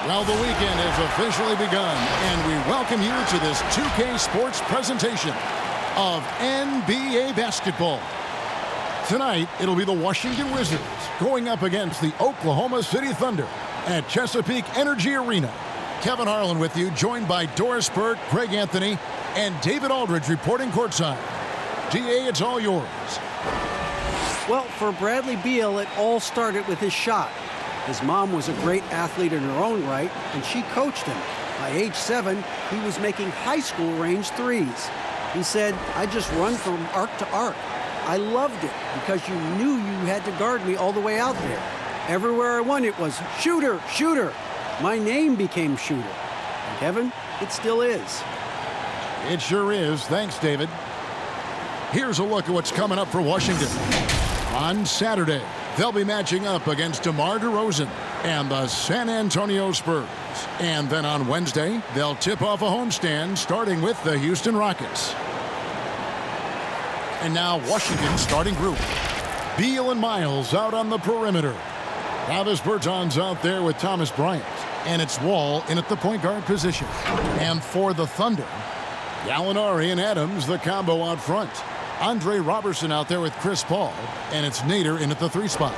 Well, the weekend has officially begun, and we welcome you to this 2K Sports presentation of NBA basketball. Tonight, it'll be the Washington Wizards going up against the Oklahoma City Thunder at Chesapeake Energy Arena. Kevin Harlan with you, joined by Doris Burke, Greg Anthony, and David Aldridge reporting courtside. DA, it's all yours. Well, for Bradley Beal, it all started with his shot. His mom was a great athlete in her own right, and she coached him. By age 7, he was making high school range threes. He said, "I just run from arc to arc. I loved it because you knew you had to guard me all the way out there. Everywhere I went, it was shooter, shooter. My name became shooter." And Kevin, it still is. It sure is. Thanks, David. Here's a look at what's coming up for Washington. On Saturday, they'll be matching up against DeMar DeRozan and the San Antonio Spurs. And then on Wednesday, they'll tip off a homestand starting with the Houston Rockets. And now Washington's starting group. Beal and Miles out on the perimeter. Travis Bertans out there with Thomas Bryant. And it's Wall in at the point guard position. And for the Thunder, Gallinari and Adams, the combo out front. Andre Robertson out there with Chris Paul. And it's Nader in at the 3 spot.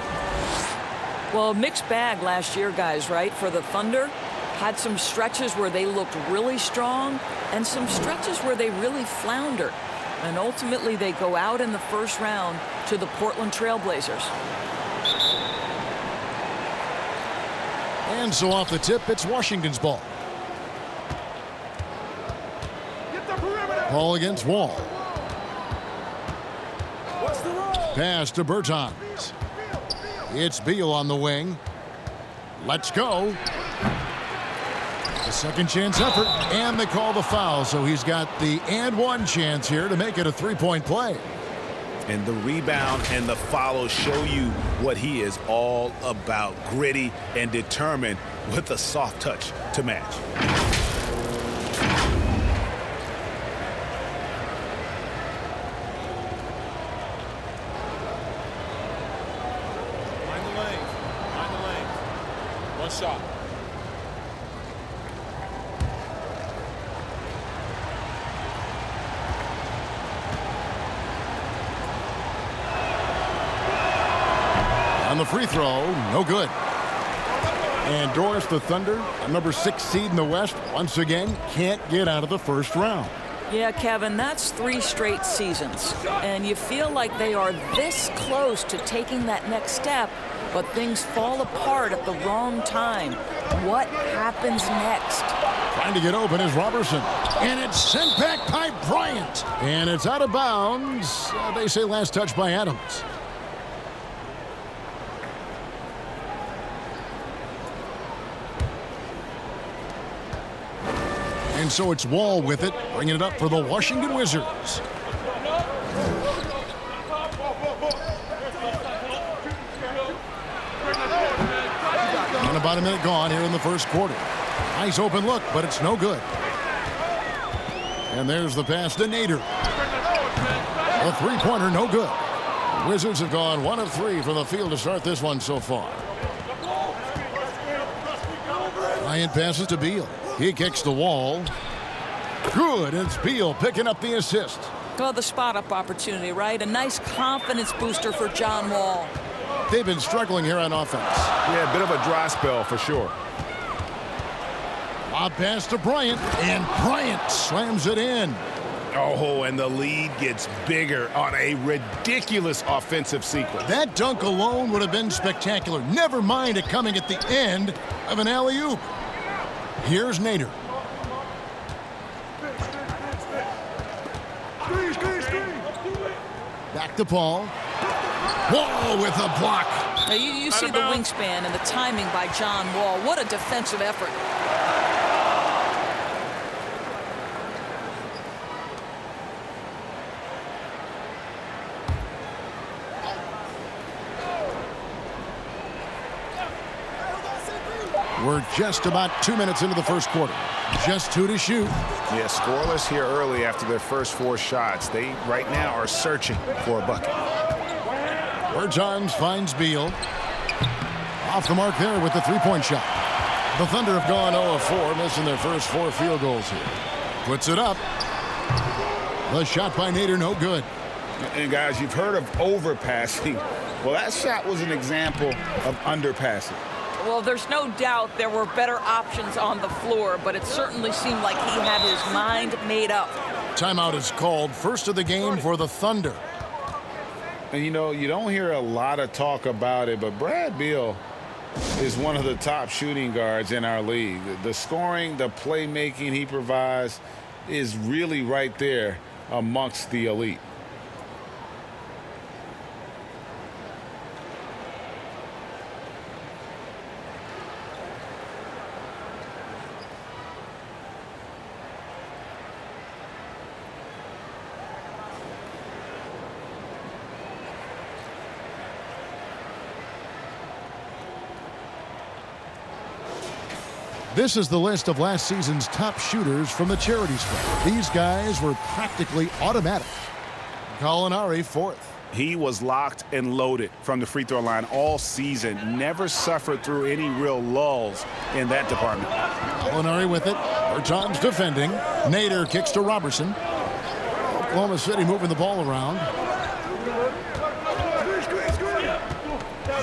Well, mixed bag last year, guys, right? For the Thunder, had some stretches where they looked really strong and some stretches where they really floundered. And ultimately, they go out in the first round to the Portland Trailblazers. And so off the tip, it's Washington's ball. Ball against Wall. Pass to Bertans. It's Beal on the wing. Let's go. A second chance effort, and they call the foul, so he's got the and one chance here to make it a 3-point play. And the rebound and the follow show you what he is all about. Gritty and determined with a soft touch to match. Shot. On the free throw, no good. And Doris, the Thunder, a number 6 seed in the West, once again can't get out of the first round. Yeah, Kevin, that's 3 straight seasons. And you feel like they are this close to taking that next step, but things fall apart at the wrong time. What happens next? Trying to get open is Robertson. And it's sent back by Bryant. And it's out of bounds. They say last touch by Adams. And so it's Wall with it, bringing it up for the Washington Wizards. And about a minute gone here in the first quarter. Nice open look, but it's no good. And there's the pass to Nader. A 3-pointer, no good. Wizards have gone 1 of 3 from the field to start this one so far. Bryant passes to Beal. He kicks the Wall. Good, and it's Beal picking up the assist. Well, the spot-up opportunity, right? A nice confidence booster for John Wall. They've been struggling here on offense. Yeah, a bit of a dry spell for sure. Lob pass to Bryant, and Bryant slams it in. Oh, and the lead gets bigger on a ridiculous offensive sequence. That dunk alone would have been spectacular. Never mind it coming at the end of an alley-oop. Here's Nader. Back to Paul. Wall with a block. Now you see the wingspan and the timing by John Wall. What a defensive effort. We're just about 2 minutes into the first quarter. Just 2 to shoot. Yeah, scoreless here early after their first 4 shots. They right now are searching for a bucket. Bertans finds Beal. Off the mark there with the 3-point shot. The Thunder have gone 0 of 4, missing their first 4 field goals here. Puts it up. The shot by Nader, no good. And guys, you've heard of overpassing. Well, that shot was an example of underpassing. Well, there's no doubt there were better options on the floor, but it certainly seemed like he had his mind made up. Timeout is called. First of the game for the Thunder. And, you know, you don't hear a lot of talk about it, but Brad Beal is one of the top shooting guards in our league. The scoring, the playmaking he provides is really right there amongst the elite. This is the list of last season's top shooters from the charity stripe. These guys were practically automatic. Gallinari, 4th. He was locked and loaded from the free throw line all season. Never suffered through any real lulls in that department. Gallinari with it. Bertans defending. Nader kicks to Robertson. Oklahoma City moving the ball around.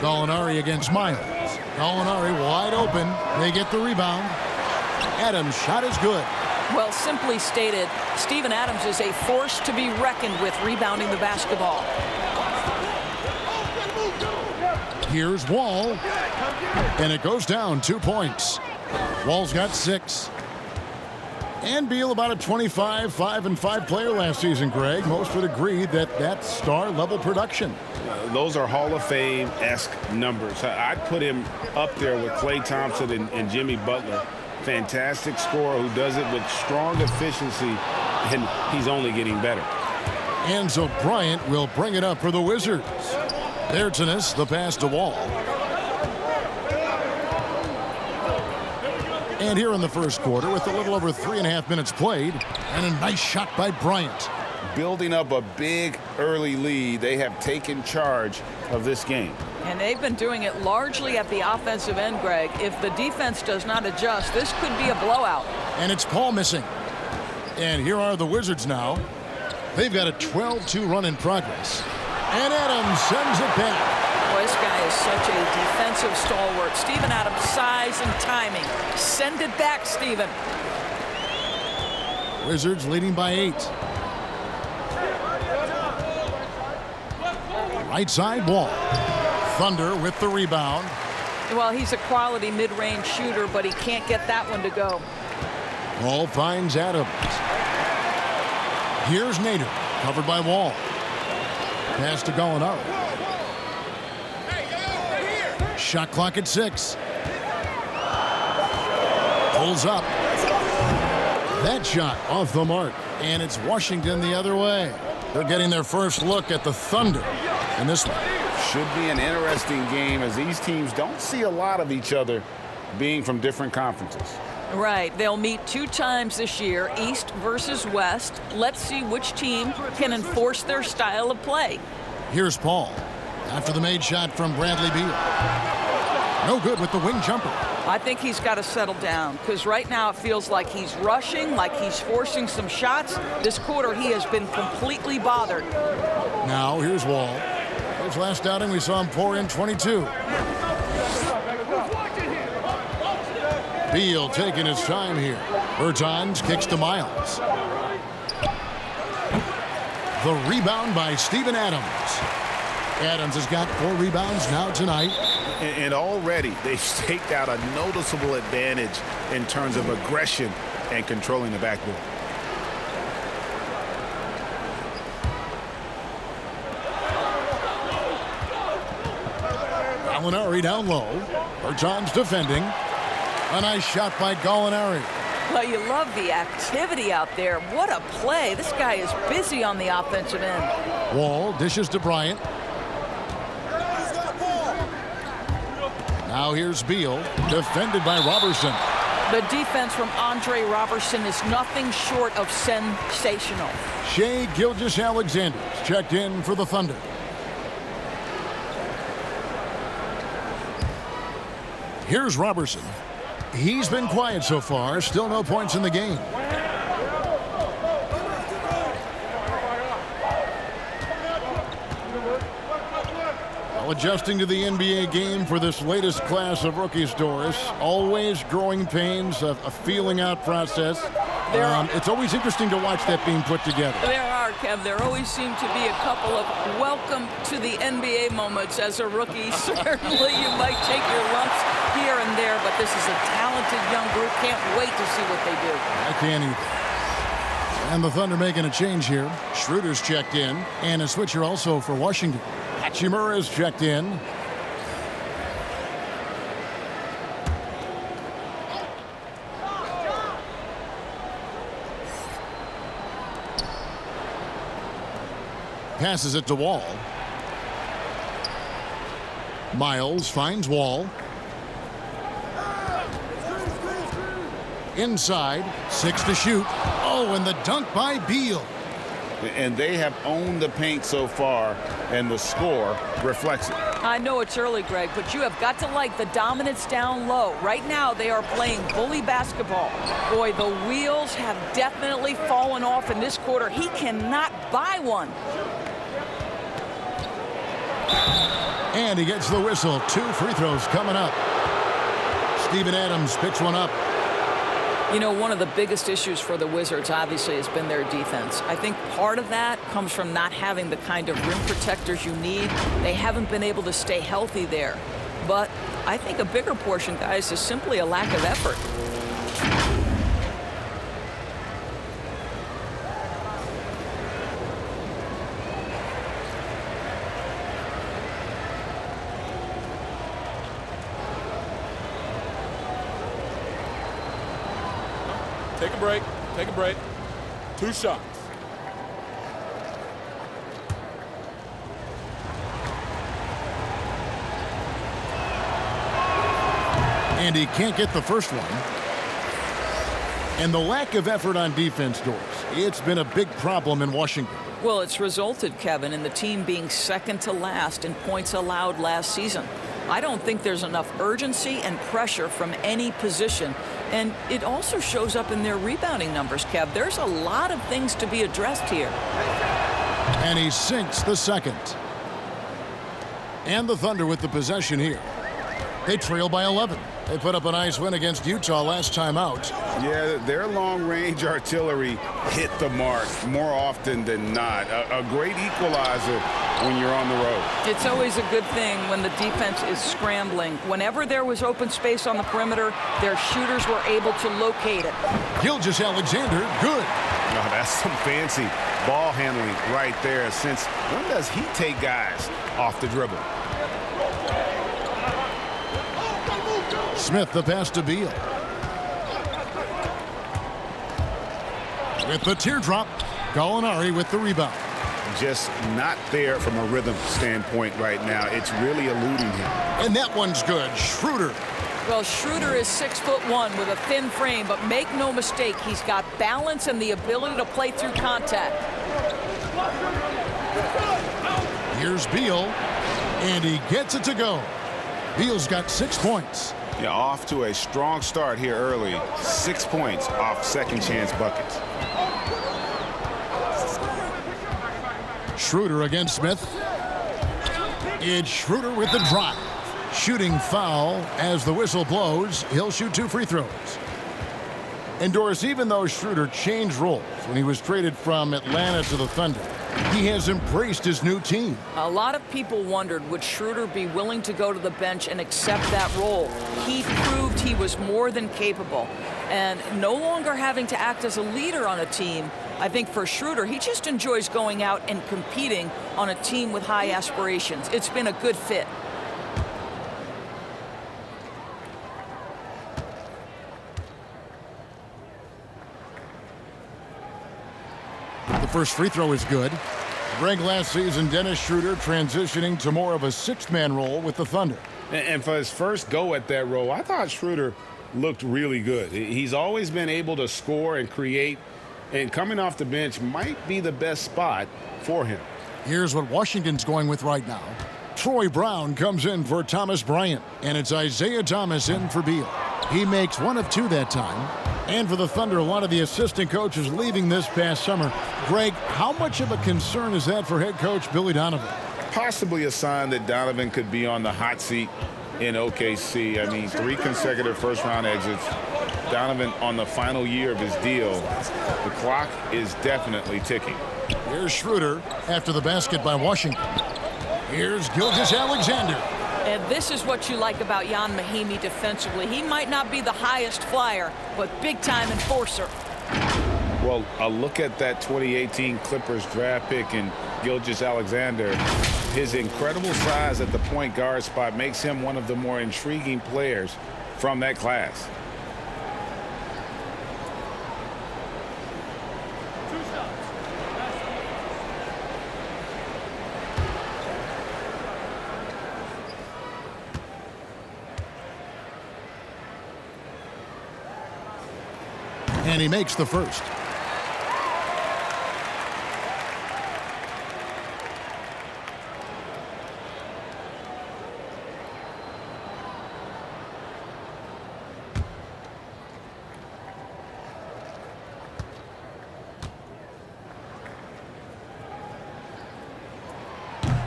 Gallinari against Miles. Gallinari wide open. They get the rebound. Adams' shot is good. Well, simply stated, Steven Adams is a force to be reckoned with rebounding the basketball. Here's Wall. And it goes down 2 points. Wall's got 6. And Beal about a 25, 5 and 5 player last season, Greg. Most would agree that that's star-level production. Those are Hall of Fame-esque numbers. I'd put him up there with Klay Thompson and Jimmy Butler. Fantastic scorer who does it with strong efficiency, and he's only getting better. Enzo Bryant will bring it up for the Wizards. Bertans, the pass to Wall. And here in the first quarter, with a little over 3.5 minutes played, and a nice shot by Bryant. Building up a big early lead, they have taken charge of this game. And they've been doing it largely at the offensive end, Greg. If the defense does not adjust, this could be a blowout. And it's Paul missing. And here are the Wizards now. They've got a 12-2 run in progress. And Adams sends it back. Boy, this guy is such a defensive stalwart. Steven Adams' size and timing. Send it back, Steven. Wizards leading by 8. Right side Wall. Thunder with the rebound. Well, he's a quality mid-range shooter, but he can't get that one to go. Wall finds Adams. Here's Nader, covered by Wall. Pass to Gallinari. Shot clock at 6. Pulls up. That shot off the mark, and it's Washington the other way. They're getting their first look at the Thunder in this one. Should be an interesting game, as these teams don't see a lot of each other, being from different conferences. Right. They'll meet 2 times this year, East versus West. Let's see which team can enforce their style of play. Here's Paul after the made shot from Bradley Beal. No good with the wing jumper. I think he's got to settle down, because right now it feels like he's rushing, like he's forcing some shots. This quarter he has been completely bothered. Now here's Wall. His last outing we saw him pour in 22. Beal taking his time here. Bertans kicks to Miles. The rebound by Steven Adams. Adams has got 4 rebounds now tonight. And already they've staked out a noticeable advantage in terms of aggression and controlling the backboard. Gallinari down low. Bertans defending. A nice shot by Gallinari. Well, you love the activity out there. What a play. This guy is busy on the offensive end. Wall dishes to Bryant. Now here's Beal, defended by Robertson. The defense from Andre Robertson is nothing short of sensational. Shai Gilgeous-Alexander's checked in for the Thunder. Here's Robertson. He's been quiet so far. Still no points in the game. Adjusting to the NBA game for this latest class of rookies, Doris. Always growing pains, a feeling out process. It's always interesting to watch that being put together. There are, Kev. There always seem to be a couple of welcome to the NBA moments as a rookie. Certainly you might take your lumps here and there, but this is a talented young group. Can't wait to see what they do. I can't either. And the Thunder making a change here. Schroeder's checked in, and a switcher also for Washington. Hachimura's checked in. Passes it to Wall. Miles finds Wall. Inside, 6 to shoot. Oh, and the dunk by Beal. And they have owned the paint so far, and the score reflects it. I know it's early, Greg, but you have got to like the dominance down low. Right now, they are playing bully basketball. Boy, the wheels have definitely fallen off in this quarter. He cannot buy one. And he gets the whistle. 2 free throws coming up. Steven Adams picks one up. You know, one of the biggest issues for the Wizards, obviously, has been their defense. I think part of that comes from not having the kind of rim protectors you need. They haven't been able to stay healthy there. But I think a bigger portion, guys, is simply a lack of effort. Take a break. Take a break. 2 shots. And he can't get the first one. And the lack of effort on defense, Doris, it's been a big problem in Washington. Well, it's resulted, Kevin, in the team being second to last in points allowed last season. I don't think there's enough urgency and pressure from any position. And it also shows up in their rebounding numbers, Kev. There's a lot of things to be addressed here. And he sinks the second. And the Thunder with the possession here. They trail by 11. They put up a nice win against Utah last time out. Yeah, their long-range artillery hit the mark more often than not. A great equalizer when you're on the road. It's always a good thing when the defense is scrambling. Whenever there was open space on the perimeter, their shooters were able to locate it. Gilgeous-Alexander, good. Oh, that's some fancy ball handling right there. Since when does he take guys off the dribble? Smith, the pass to Beal. With the teardrop, Gallinari with the rebound. Just not there from a rhythm standpoint right now. It's really eluding him. And that one's good. Schroeder. Well, Schroeder is 6'1" with a thin frame, but make no mistake, he's got balance and the ability to play through contact. Here's Beal, and he gets it to go. Beal's got 6 points. Yeah, off to a strong start here early. 6 points off second chance buckets. Schroeder against Smith. It's Schroeder with the drive. Shooting foul as the whistle blows. He'll shoot 2 free throws. And Doris, even though Schroeder changed roles when he was traded from Atlanta to the Thunder, he has embraced his new team. A lot of people wondered, would Schroeder be willing to go to the bench and accept that role? He proved he was more than capable. And no longer having to act as a leader on a team, I think for Schroeder, he just enjoys going out and competing on a team with high aspirations. It's been a good fit. The first free throw is good. Greg, last season, Dennis Schroeder transitioning to more of a 6th-man role with the Thunder. And for his first go at that role, I thought Schroeder looked really good. He's always been able to score and create, and coming off the bench might be the best spot for him. Here's what Washington's going with right now. Troy Brown comes in for Thomas Bryant, and it's Isaiah Thomas in for Beal. He makes 1 of 2 that time. And for the Thunder, a lot of the assistant coaches leaving this past summer. Greg, how much of a concern is that for head coach Billy Donovan? Possibly a sign that Donovan could be on the hot seat in OKC. I mean, 3 consecutive first-round exits. Donovan on the final year of his deal. The clock is definitely ticking. Here's Schroeder after the basket by Washington. Here's Gilgeous-Alexander. And this is what you like about Jan Mahimi defensively. He might not be the highest flyer, but big-time enforcer. Well, a look at that 2018 Clippers draft pick and Gilgeous-Alexander. His incredible size at the point guard spot makes him one of the more intriguing players from that class. And he makes the first.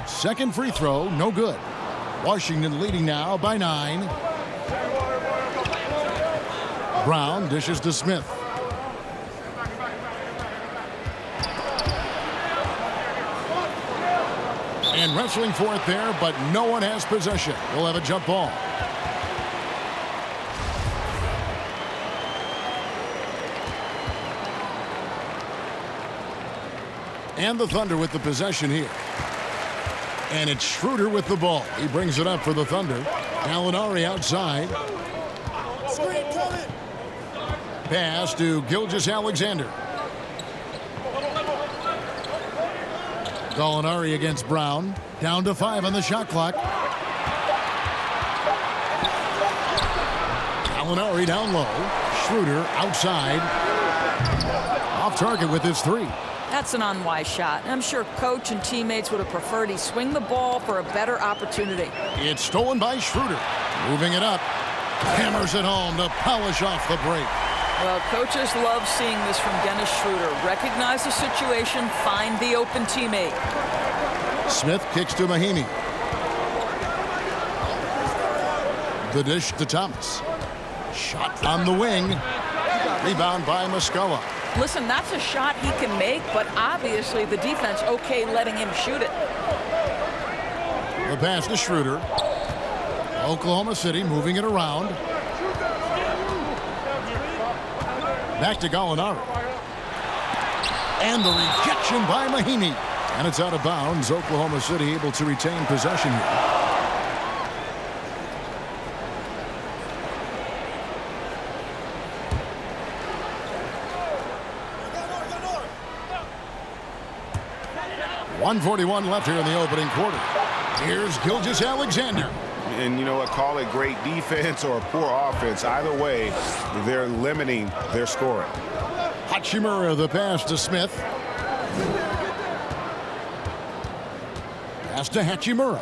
Second free throw, no good. Washington leading now by 9. Brown dishes to Smith. And wrestling for it there, but no one has possession. We'll have a jump ball. And the Thunder with the possession here. And it's Schroeder with the ball. He brings it up for the Thunder. Gallinari outside. Pass to Gilgeous-Alexander. Gallinari against Brown. Down to 5 on the shot clock. Gallinari down low. Schroeder outside. Off target with his 3. That's an unwise shot. I'm sure coach and teammates would have preferred he swing the ball for a better opportunity. It's stolen by Schroeder. Moving it up. Hammers it home to polish off the break. Well, coaches love seeing this from Dennis Schroeder. Recognize the situation, find the open teammate. Smith kicks to Mahimi. The dish to Thomas. Shot on the wing. Rebound by Muscala. Listen, that's a shot he can make, but obviously the defense okay letting him shoot it. The pass to Schroeder. Oklahoma City moving it around. Back to Gallinari. And the rejection by Mahimi. And it's out of bounds. Oklahoma City able to retain possession here. .141 left here in the opening quarter. Here's Gilgeous-Alexander. And you know what? Call it great defense or poor offense. Either way, they're limiting their scoring. Hachimura the pass to Smith. Pass to Hachimura.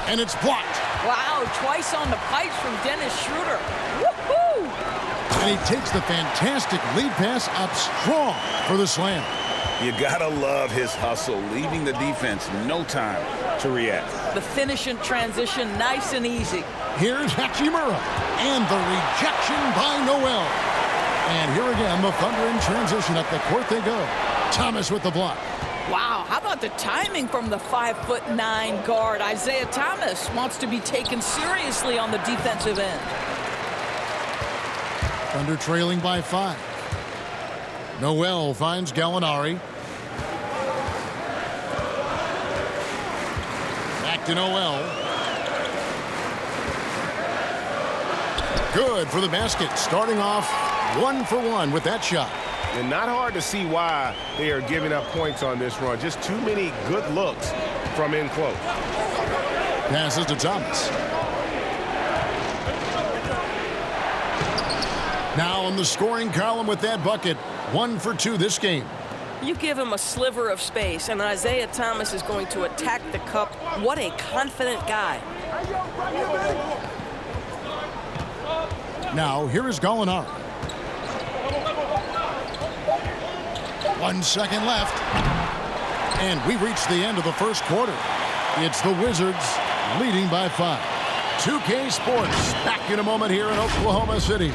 And it's blocked. Wow, twice on the pipes from Dennis Schroeder. Woohoo! And he takes the fantastic lead pass up strong for the slam. You gotta love his hustle, leaving the defense no time to react. The finish in transition, nice and easy. Here's Hachimura. And the rejection by Noel. And here again, the Thunder in transition. Up the court they go. Thomas with the block. Wow, how about the timing from the 5'9" guard? Isaiah Thomas wants to be taken seriously on the defensive end. Thunder trailing by 5. Noel finds Gallinari. Back to Noel. Good for the basket. Starting off 1 for 1 with that shot. And not hard to see why they are giving up points on this run. Just too many good looks from in close. Passes to Thomas. Now on the scoring column with that bucket. 1 for 2 this game. You give him a sliver of space, and Isaiah Thomas is going to attack the cup. What a confident guy. Now, here is Gallinari. 1 second left. And we reached the end of the first quarter. It's the Wizards leading by 5. 2K Sports back in a moment here in Oklahoma City.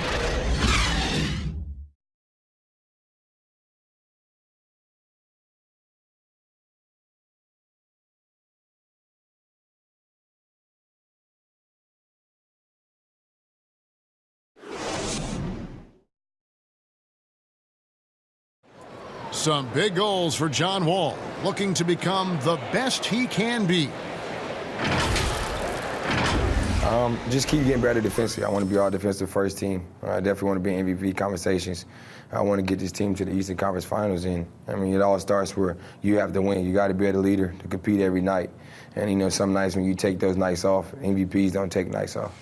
Some big goals for John Wall, looking to become the best he can be. Just keep getting better defensively. I want to be all defensive first team. I definitely want to be in MVP conversations. I want to get this team to the Eastern Conference Finals. And I mean, it all starts where you have to win. You got to be a leader to compete every night. And you know, some nights when you take those nights off, MVPs don't take nights off.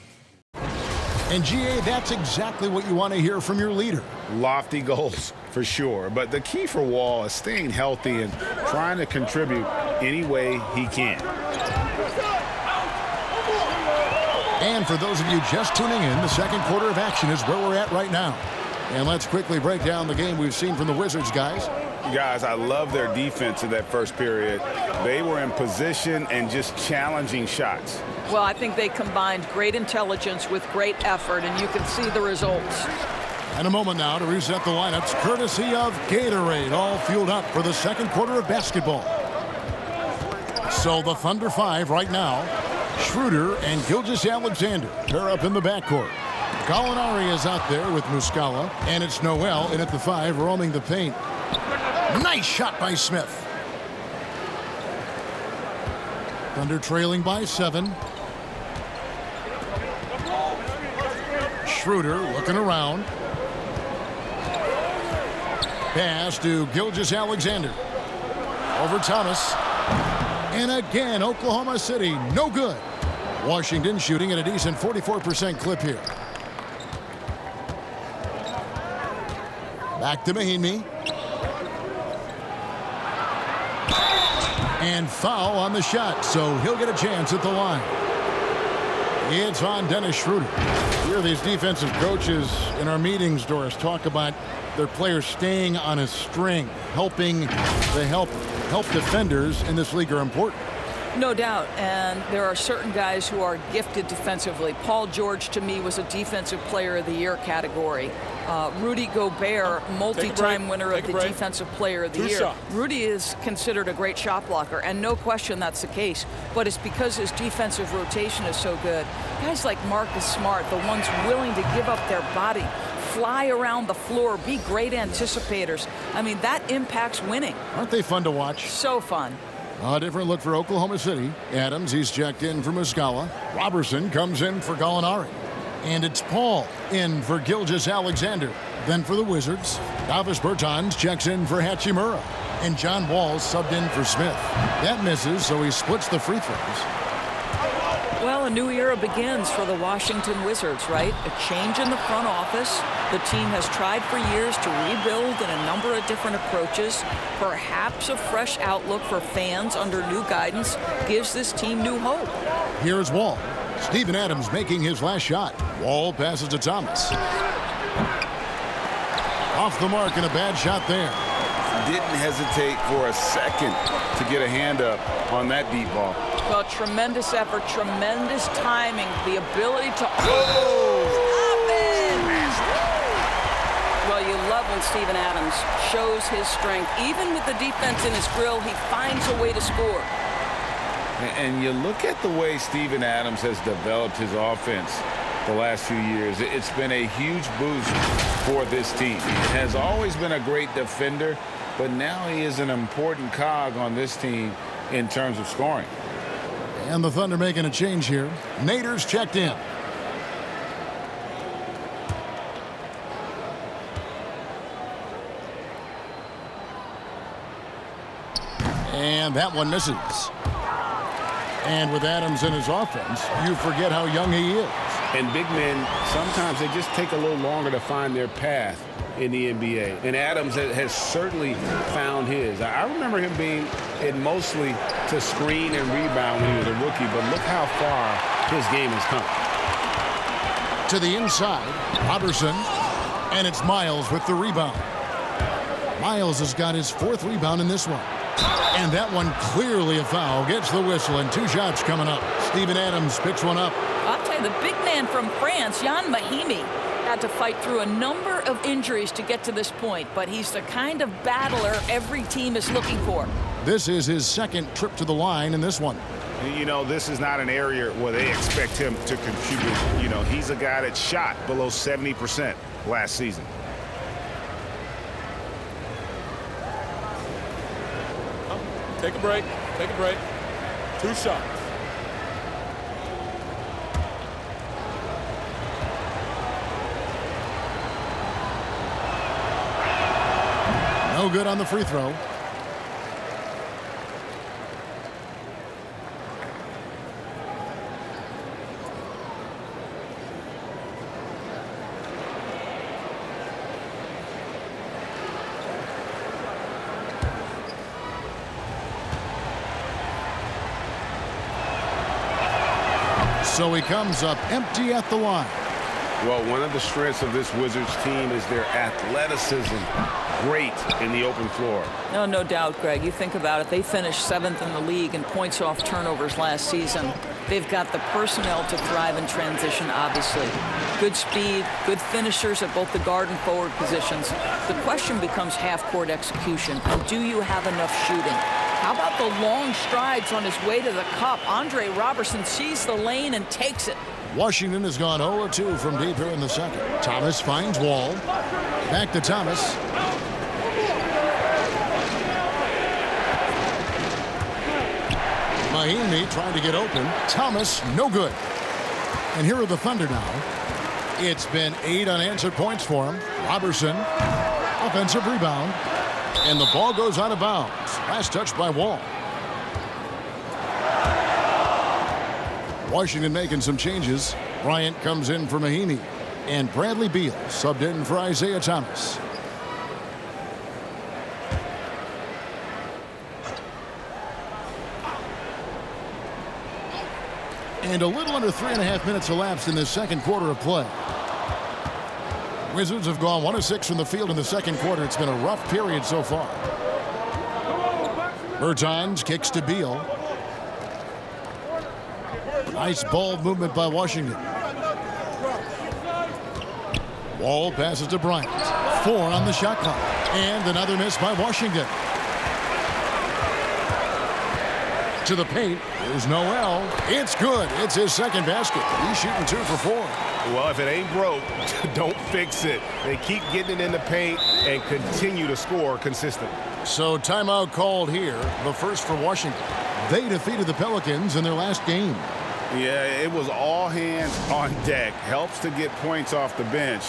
And GA, that's exactly what you want to hear from your leader. Lofty goals for sure, but the key for Wall is staying healthy and trying to contribute any way he can. And for those of you just tuning in, the second quarter of action is where we're at right now. And let's quickly break down the game we've seen from the Wizards, guys. Guys, I love their defense in that first period. They were in position and just challenging shots. Well, I think they combined great intelligence with great effort, and you can see the results. And a moment now to reset the lineups, courtesy of Gatorade, all fueled up for the second quarter of basketball. So the Thunder 5 right now. Schroeder and Gilgeous-Alexander pair up in the backcourt. Gallinari is out there with Muscala, and it's Noel in at the 5 roaming the paint. Nice shot by Smith. Thunder trailing by 7. Schroeder looking around. Pass to Gilgeous-Alexander. Over Thomas. And again, Oklahoma City, no good. Washington shooting at a decent 44% clip here. Back to Mahinmi. And foul on the shot, so he'll get a chance at the line. It's on Dennis Schroeder. Here, these defensive coaches in our meetings, Doris, talk about their players staying on a string, helping the help defenders in this league are important. No doubt, and there are certain guys who are gifted defensively. Paul George, to me, was a Defensive Player of the Year category. Rudy Gobert, multi-time winner of the Defensive Player of the Year. Rudy is considered a great shot blocker, and no question that's the case. But it's because his defensive rotation is so good. Guys like Marcus Smart, the ones willing to give up their body, fly around the floor, be great anticipators. I mean, that impacts winning. Aren't they fun to watch? So fun. A different look for Oklahoma City. Adams, he's checked in for Muscala. Robertson comes in for Gallinari. And it's Paul in for Gilgeous-Alexander. Then for the Wizards, Davis Bertans checks in for Hachimura. And John Wall subbed in for Smith. That misses, so he splits the free throws. Well, a new era begins for the Washington Wizards, right? A change in the front office. The team has tried for years to rebuild in a number of different approaches. Perhaps a fresh outlook for fans under new guidance gives this team new hope. Here's Wall. Steven Adams making his last shot. Wall passes to Thomas. Off the mark and a bad shot there. Didn't hesitate for a second to get a hand up on that deep ball. Well, tremendous effort, tremendous timing, the ability to... Stop it! Well, you love when Steven Adams shows his strength. Even with the defense in his grill, he finds a way to score. And you look at the way Steven Adams has developed his offense the last few years. It's been a huge boost for this team. He has always been a great defender, but now he is an important cog on this team in terms of scoring. And the Thunder making a change here. Nader's checked in. And that one misses. And with Adams in his offense, you forget how young he is. And big men, sometimes they just take a little longer to find their path in the NBA. And Adams has certainly found his. I remember him being in mostly to screen and rebound when he was a rookie, but look how far his game has come. To the inside, Robertson, and it's Miles with the rebound. Miles has got his 4th rebound in this one. And that one clearly a foul. Gets the whistle, and 2 shots coming up. Steven Adams picks one up. I'll tell you, the big man from France, Jan Mahimi, had to fight through a number of injuries to get to this point, but he's the kind of battler every team is looking for. This is his 2nd trip to the line in this one. You know, this is not an area where they expect him to contribute. You know, he's a guy that shot below 70% last season. Take a break. Take a break. 2 shots. No good on the free throw. So he comes up empty at the line. Well, one of the strengths of this Wizards team is their athleticism. Great in the open floor. No doubt, Greg. You think about it. They finished 7th in the league in points off turnovers last season. They've got the personnel to thrive in transition, obviously. Good speed, good finishers at both the guard and forward positions. The question becomes half-court execution. And do you have enough shooting? How about the long strides on his way to the cup? Andre Robertson sees the lane and takes it. Washington has gone 0-2 from deep here in the 2nd. Thomas finds Wall. Back to Thomas. Mahimi trying to get open. Thomas, no good. And here are the Thunder now. It's been 8 unanswered points for him. Robertson, offensive rebound. And the ball goes out of bounds. Last touch by Wall. Washington making some changes. Bryant comes in for Mahimi. And Bradley Beal subbed in for Isaiah Thomas. And a little under 3.5 minutes elapsed in this 2nd quarter of play. Wizards have gone 1 of 6 from the field in the 2nd quarter. It's been a rough period so far. Bertans kicks to Beal. Nice ball movement by Washington. Wall passes to Bryant. 4 on the shot clock. And another miss by Washington. To the paint. There's Noel. It's good. It's his 2nd basket. He's shooting 2 for 4. Well, if it ain't broke, don't fix it. They keep getting it in the paint and continue to score consistently. So timeout called here. The first for Washington. They defeated the Pelicans in their last game. Yeah, it was all hands on deck. Helps to get points off the bench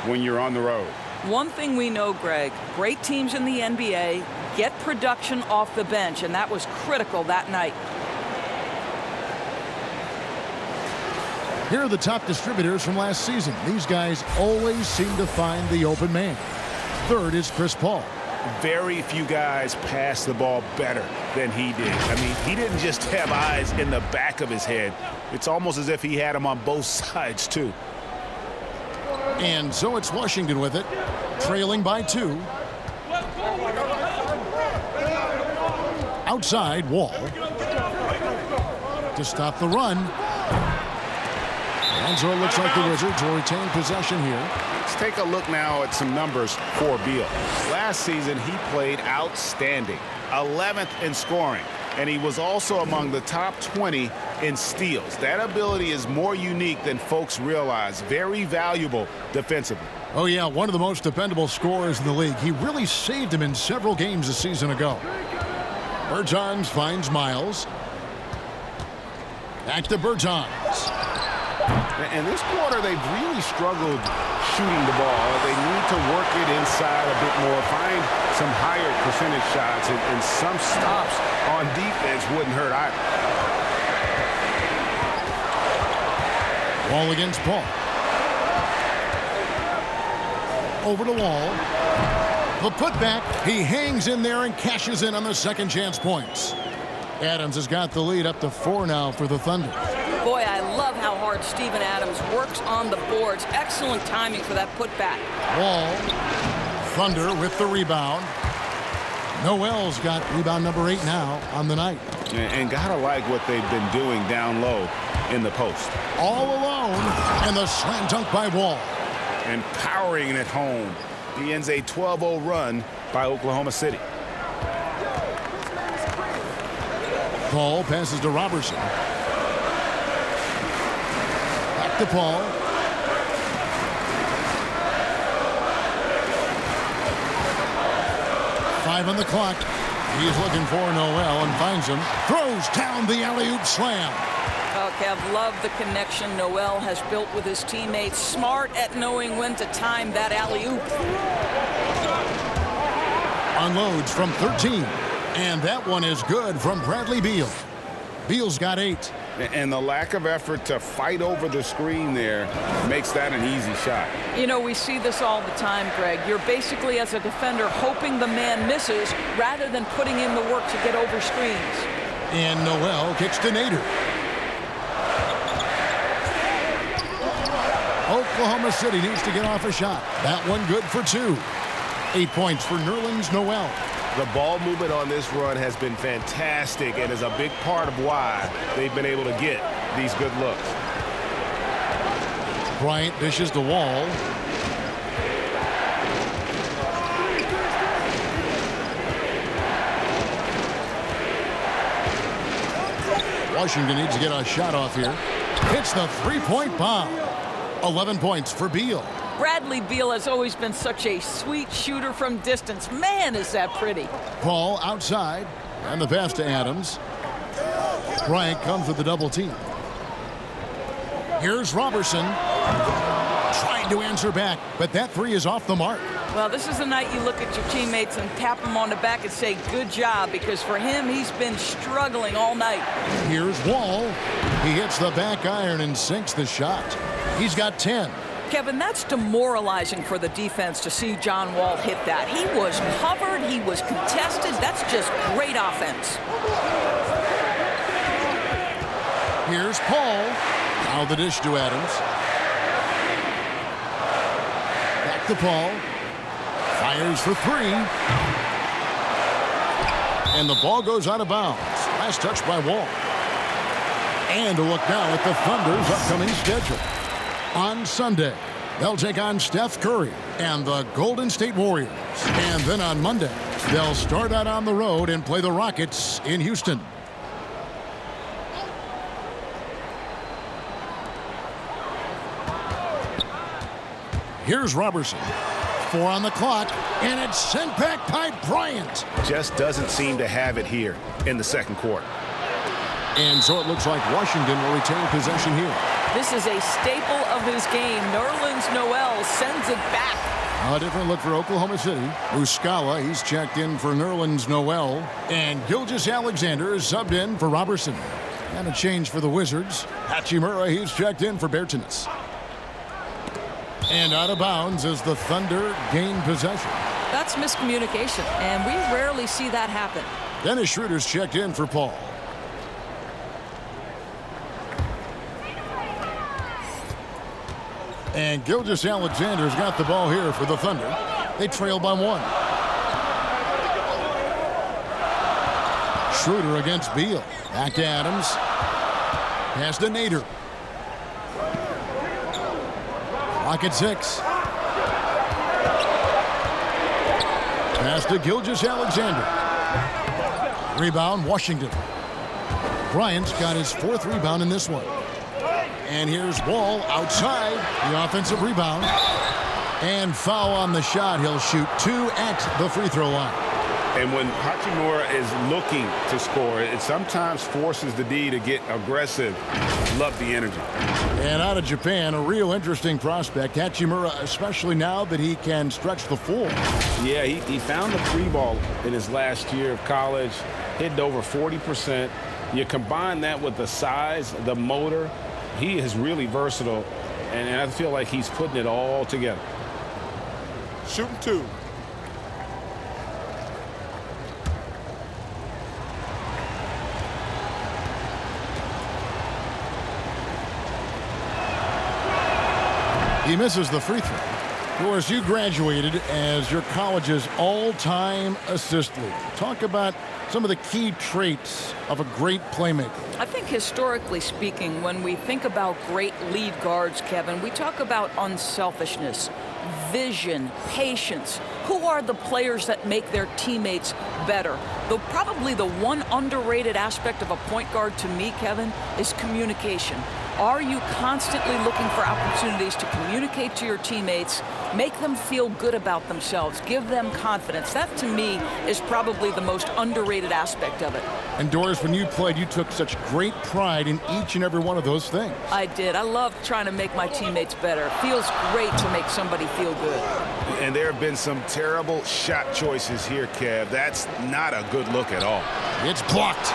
when you're on the road. One thing we know, Greg, great teams in the NBA get production off the bench, and that was critical that night. Here are the top distributors from last season. These guys always seem to find the open man. 3rd is Chris Paul. Very few guys pass the ball better than he did. I mean, he didn't just have eyes in the back of his head. It's almost as if he had them on both sides, too. And so it's Washington with it, trailing by 2. Outside, Wall. To stop the run. And so it looks like the Wizards will retain possession here. Let's take a look now at some numbers for Beal. Last season, he played outstanding. 11th in scoring. And he was also among the top 20 in steals. That ability is more unique than folks realize. Very valuable defensively. Oh, yeah, one of the most dependable scorers in the league. He really saved him in several games a season ago. Bertans finds Miles. Back to Bertans. In this quarter, they've really struggled shooting the ball. They need to work it inside a bit more, find some higher percentage shots, and some stops on defense wouldn't hurt either. Wall against Paul. Over to Wall. The putback. He hangs in there and cashes in on the 2nd chance points. Adams has got the lead up to 4 now for the Thunder. Boy, I love how hard hard Steven Adams works on the boards. Excellent timing for that putback. Wall. Thunder with the rebound. Noel's got rebound number 8 now on the night. And gotta like what they've been doing down low in the post. All alone, and the slam dunk by Wall. And powering it home. He ends a 12-0 run by Oklahoma City. Paul passes to Robertson. Back to Paul. Five on the clock. He is looking for Noel and finds him. Throws down the alley-oop slam. Oh, Kev, love the connection Noel has built with his teammates. Smart at knowing when to time that alley-oop. Unloads from 13. And that one is good from Bradley Beal. Beal's got 8. And the lack of effort to fight over the screen there makes that an easy shot. You know, we see this all the time, Greg. You're basically, as a defender, hoping the man misses rather than putting in the work to get over screens. And Noel kicks to Nader. Oklahoma City needs to get off a shot. That one good for 2. 8 points for Nerlens Noel. The ball movement on this run has been fantastic and is a big part of why they've been able to get these good looks. Bryant dishes to Wall. Washington needs to get a shot off here. Hits the three-point bomb. 11 points for Beal. Bradley Beal has always been such a sweet shooter from distance. Man, is that pretty. Paul outside, and the pass to Adams. Bryant comes with the double team. Here's Robertson. Trying to answer back, but that 3 is off the mark. Well, this is the night you look at your teammates and tap them on the back and say, good job, because for him, he's been struggling all night. Here's Wall. He hits the back iron and sinks the shot. He's got 10. Kevin, that's demoralizing for the defense to see John Wall hit that. He was covered. He was contested. That's just great offense. Here's Paul. Now the dish to Adams. Back to Paul. Fires for 3. And the ball goes out of bounds. Last touch by Wall. And a look now at the Thunder's upcoming schedule. On Sunday, they'll take on Steph Curry and the Golden State Warriors. And then on Monday, they'll start out on the road and play the Rockets in Houston. Here's Robertson. 4 on the clock, and it's sent back by Bryant. Just doesn't seem to have it here in the second quarter. And so it looks like Washington will retain possession here. This is a staple of his game. Nerlens Noel sends it back. A different look for Oklahoma City. Muscala, he's checked in for Nerlens Noel. And Gilgeous-Alexander is subbed in for Robertson. And a change for the Wizards. Hachimura, he's checked in for Bertans. And out of bounds as the Thunder gain possession. That's miscommunication, and we rarely see that happen. Dennis Schroeder's checked in for Paul. And Gilgeous-Alexander's got the ball here for the Thunder. They trail by 1. Schroeder against Beal. Back to Adams. Pass to Nader. Clock at 6. Pass to Gilgeous-Alexander. Rebound, Washington. Bryant's got his 4th rebound in this one. And here's Wall outside, the offensive rebound. And foul on the shot. He'll shoot 2 at the free throw line. And when Hachimura is looking to score, it sometimes forces the D to get aggressive. Love the energy. And out of Japan, a real interesting prospect. Hachimura, especially now that he can stretch the floor. Yeah, he found the free ball in his last year of college, hitting over 40%. You combine that with the size, the motor, he is really versatile, and I feel like he's putting it all together. Shooting 2. He misses the free throw. Doris, you graduated as your college's all-time assist leader. Talk about some of the key traits of a great playmaker. I think historically speaking, when we think about great lead guards, Kevin, we talk about unselfishness, vision, patience. Who are the players that make their teammates better? Though probably the one underrated aspect of a point guard to me, Kevin, is communication. Are you constantly looking for opportunities to communicate to your teammates, make them feel good about themselves, give them confidence? That, to me, is probably the most underrated aspect of it. And Doris, when you played, you took such great pride in each and every one of those things. I did. I love trying to make my teammates better. It feels great to make somebody feel good. And there have been some terrible shot choices here, Kev. That's not a good look at all. It's blocked.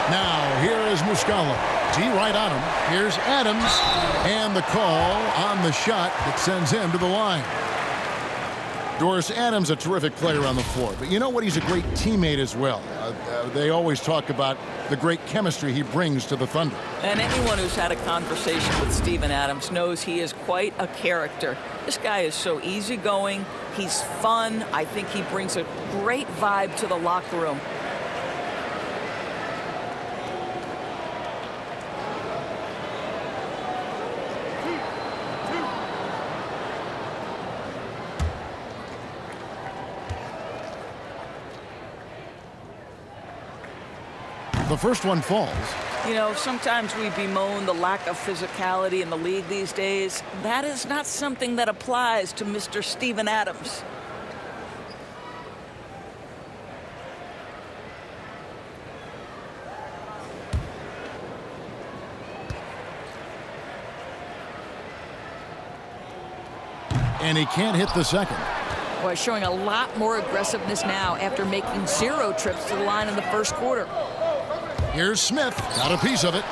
Now, here is Muscala. T right on him. Here's Adams. And the call on the shot that sends him to the line. Doris, Adams, a terrific player on the floor. But you know what? He's a great teammate as well. They always talk about the great chemistry he brings to the Thunder. And anyone who's had a conversation with Steven Adams knows he is quite a character. This guy is so easygoing. He's fun. I think he brings a great vibe to the locker room. The first one falls. You know, sometimes we bemoan the lack of physicality in the league these days. That is not something that applies to Mr. Steven Adams. And he can't hit the second. Boy, showing a lot more aggressiveness now after making 0 trips to the line in the first quarter. Here's Smith. Got a piece of it.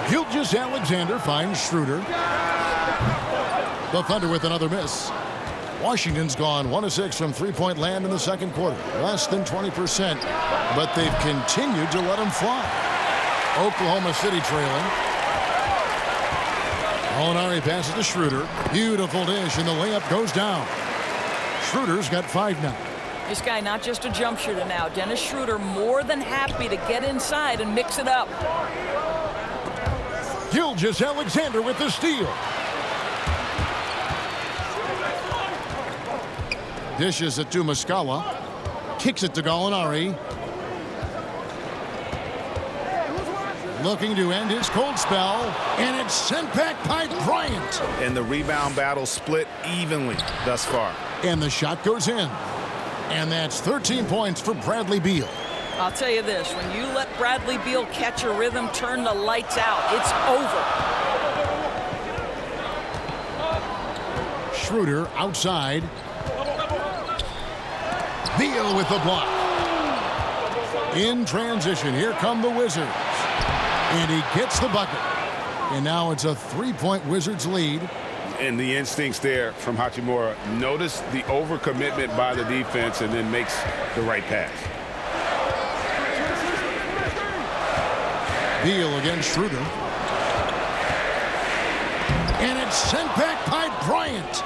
Gilgeous-Alexander finds Schroeder. The Thunder with another miss. Washington's gone 1 of 6 from three-point land in the second quarter. Less than 20%. But they've continued to let him fly. Oklahoma City trailing. Molinari passes to Schroeder. Beautiful dish, and the layup goes down. Schroeder's got 5 now. This guy not just a jump shooter now. Dennis Schroeder more than happy to get inside and mix it up. Gilgeous-Alexander with the steal. Dishes it to Muscala. Kicks it to Gallinari. Looking to end his cold spell, and it's sent back by Bryant. And the rebound battle split evenly thus far. And the shot goes in. And that's 13 points for Bradley Beal. I'll tell you this, when you let Bradley Beal catch a rhythm, turn the lights out, it's over. Schroeder outside. Beal with the block. In transition, here come the Wizards. And he gets the bucket. And now it's a 3-point Wizards lead. And the instincts there from Hachimura. Notice the overcommitment by the defense and then makes the right pass. Beal against Schroeder. And it's sent back by Bryant.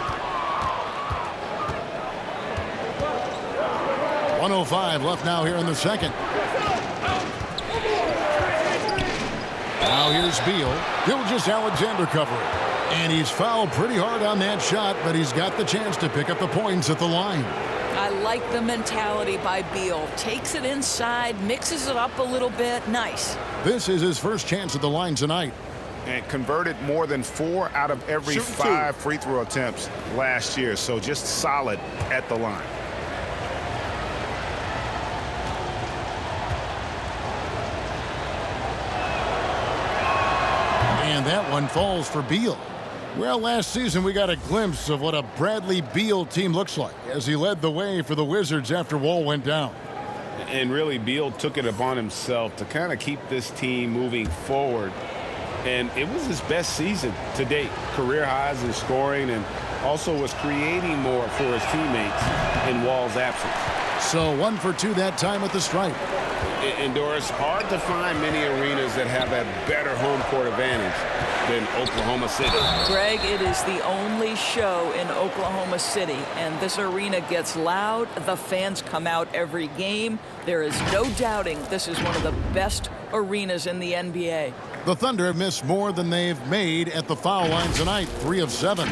1:05 left now here in the second. Now here's Beal. Gilgeous-Alexander covering. And he's fouled pretty hard on that shot, but he's got the chance to pick up the points at the line. I like the mentality by Beal. Takes it inside, mixes it up a little bit. Nice. This is his first chance at the line tonight. And converted more than 4 out of every 5 free throw attempts last year. So just solid at the line. And that one falls for Beal. Well, last season we got a glimpse of what a Bradley Beal team looks like as he led the way for the Wizards after Wall went down. And really, Beal took it upon himself to kind of keep this team moving forward. And it was his best season to date. Career highs in scoring, and also was creating more for his teammates in Wall's absence. So 1 for 2 that time at the stripe. And Doris, hard to find many arenas that have a better home court advantage than Oklahoma City. Greg, it is the only show in Oklahoma City, and this arena gets loud. The fans come out every game. There is no doubting this is one of the best arenas in the NBA. The Thunder have missed more than they've made at the foul line tonight, 3 of 7.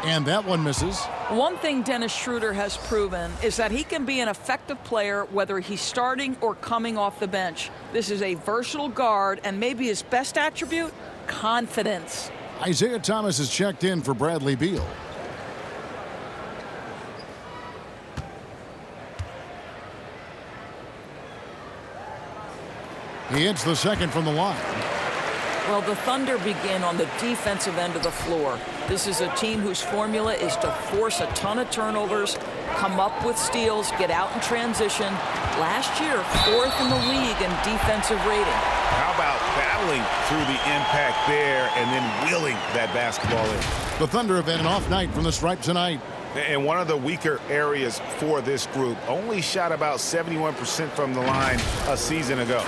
And that one misses. One thing Dennis Schroeder has proven is that he can be an effective player whether he's starting or coming off the bench. This is a versatile guard, and maybe his best attribute, confidence. Isaiah Thomas is checked in for Bradley Beal. He hits the second from the line. Well, the Thunder begin on the defensive end of the floor. This is a team whose formula is to force a ton of turnovers, come up with steals, get out in transition. Last year, 4th in the league in defensive rating. How about battling through the impact there and then wheeling that basketball in? The Thunder have had an off night from the stripe tonight. And one of the weaker areas for this group, only shot about 71% from the line a season ago.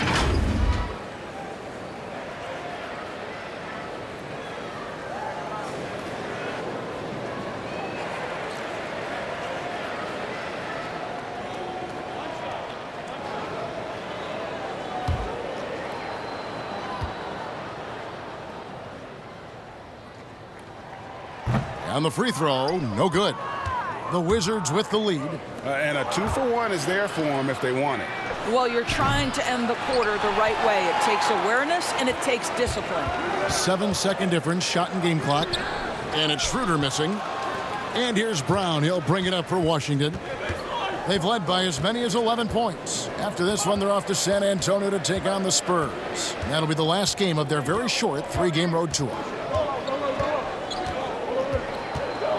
On the free throw, no good. The Wizards with the lead. And a 2-for-1 is there for them if they want it. Well, you're trying to end the quarter the right way. It takes awareness and it takes discipline. 7-second difference, shot and game clock. And it's Schroeder missing. And here's Brown. He'll bring it up for Washington. They've led by as many as 11 points. After this one, they're off to San Antonio to take on the Spurs. That'll be the last game of their very short 3-game road tour.